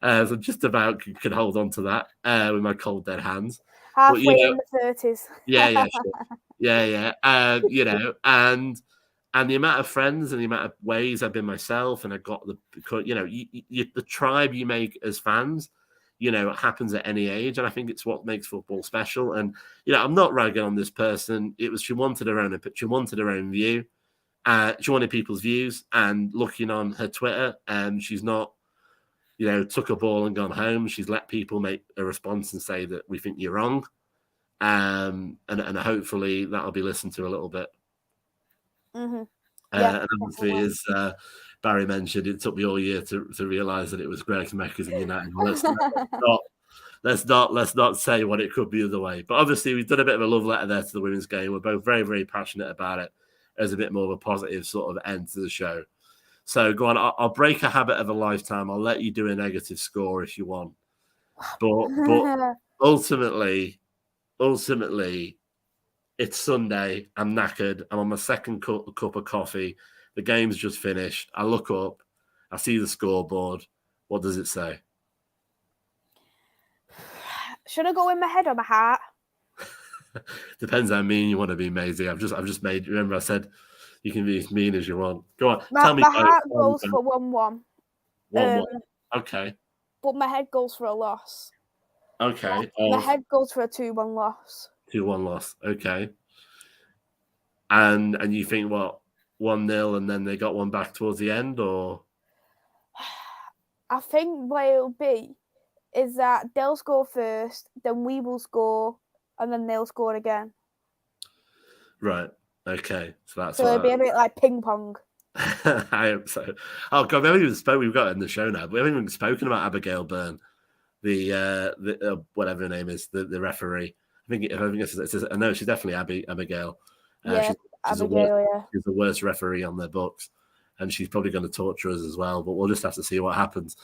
I'm just about can hold on to that with my cold, dead hands. Halfway in the 30s. Yeah, sure. Yeah. And the amount of friends and the amount of ways I've been myself, and I got the tribe you make as fans, it happens at any age. And I think it's what makes football special. And, I'm not ragging on this person. She wanted her own view. She wanted people's views, and looking on her Twitter, she's not, took a ball and gone home. She's let people make a response and say that we think you're wrong. And hopefully that'll be listened to a little bit. Mm-hmm. And obviously, as Barry mentioned, it took me all year to realize that it was Greg Meckers and United. Let's not say what it could be the other way. But obviously, we've done a bit of a love letter there to the women's game. We're both very, very passionate about it. As a bit more of a positive sort of end to the show. So go on. I'll break a habit of a lifetime. I'll let you do a negative score if you want. But ultimately, it's Sunday. I'm knackered. I'm on my second cup of coffee. The game's just finished. I look up. I see the scoreboard. What does it say? Should I go in my head or my heart? Depends how mean you want to be, Maisy. I've just made. Remember, I said you can be as mean as you want. Go on. Tell me. My heart goes for 1-1. 1-1. Okay. But my head goes for a loss. Okay. My head goes for a 2-1 loss. 2-1 loss. Okay. And you think what, 1-0 and then they got one back towards the end, or? I think what it'll be is that they'll score first, then we will score, and then they'll score again. Right. Okay. So it'll be a bit like ping pong. I hope so. Oh God, we've got it in the show now, but we haven't even spoken about Abigail Byrne, the whatever her name is, the referee. I think I know she's definitely Abigail. She's Abigail, she's the worst referee on their books, and she's probably going to torture us as well. But we'll just have to see what happens.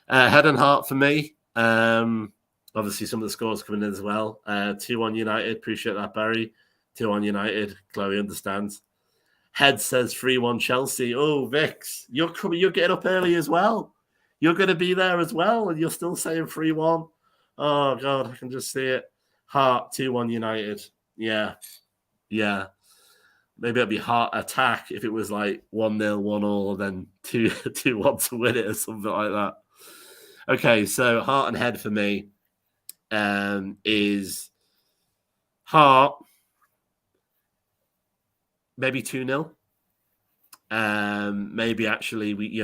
Head and heart for me. Obviously, some of the scores coming in as well. 2-1 United. Appreciate that, Barry. 2-1 United. Chloe understands. Head says 3-1 Chelsea. Oh, Vix, you're getting up early as well. You're going to be there as well, and you're still saying 3-1. Oh God, I can just see it. Heart 2-1 United. Yeah. Maybe it'd be heart attack if it was like 1-0, 1-1, and then 2-1 to win it or something like that. Okay, so heart and head for me is heart. Maybe 2-0. Maybe actually we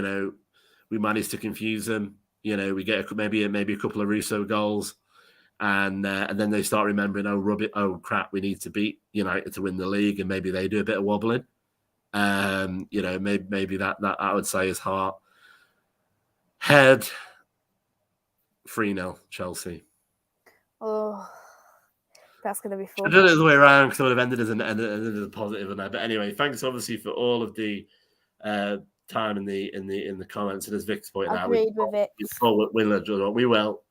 managed to confuse them. We get maybe a couple of Russo goals, and then they start remembering, oh crap, we need to beat United to win the league, and maybe they do a bit of wobbling. Maybe that I would say is heart. Head 3-0 Chelsea. Oh, that's going to be fun. I did it the other way around because I would have ended as a positive on that. But anyway, thanks obviously for all of the time in the comments, and as Vic's pointed out, Agreed with it. We will.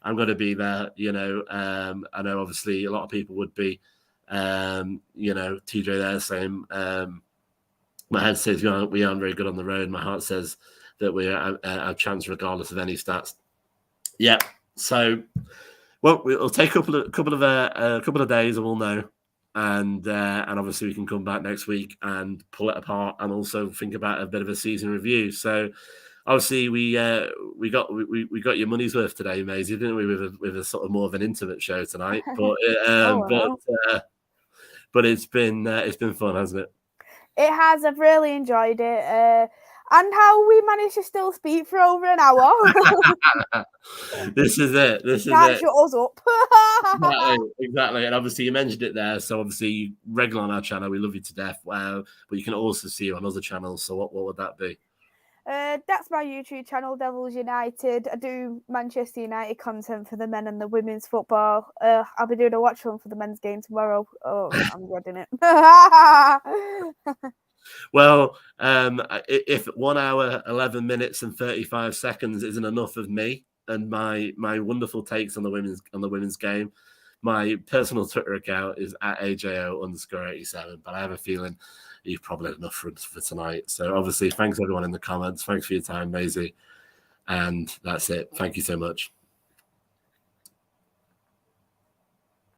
I'm going to be there. I know obviously a lot of people would be. TJ there saying, my head says we aren't very good on the road. My heart says that we are a chance regardless of any stats. Yeah. So, well, it'll take a couple of days, and we'll know. And obviously we can come back next week and pull it apart, and also think about a bit of a season review. So, obviously we got your money's worth today, Maisy, didn't we? With a sort of more of an intimate show tonight, but but it's been fun, hasn't it? It has. I've really enjoyed it. And how we managed to still speak for over an hour. This is it. Can't shut us up. Exactly. And obviously you mentioned it there. So obviously you regular on our channel. We love you to death. But you can also see you on other channels. So what would that be? That's my YouTube channel, Devils United. I do Manchester United content for the men and the women's football. I'll be doing a watch on for the men's game tomorrow. Oh, I'm dreading it. Well, if 1 hour, 11 minutes and 35 seconds isn't enough of me and my wonderful takes on the women's game, my personal Twitter account is @AJO_87. But I have a feeling you've probably had enough for tonight. So obviously, thanks everyone in the comments. Thanks for your time, Maisy. And that's it. Thank you so much.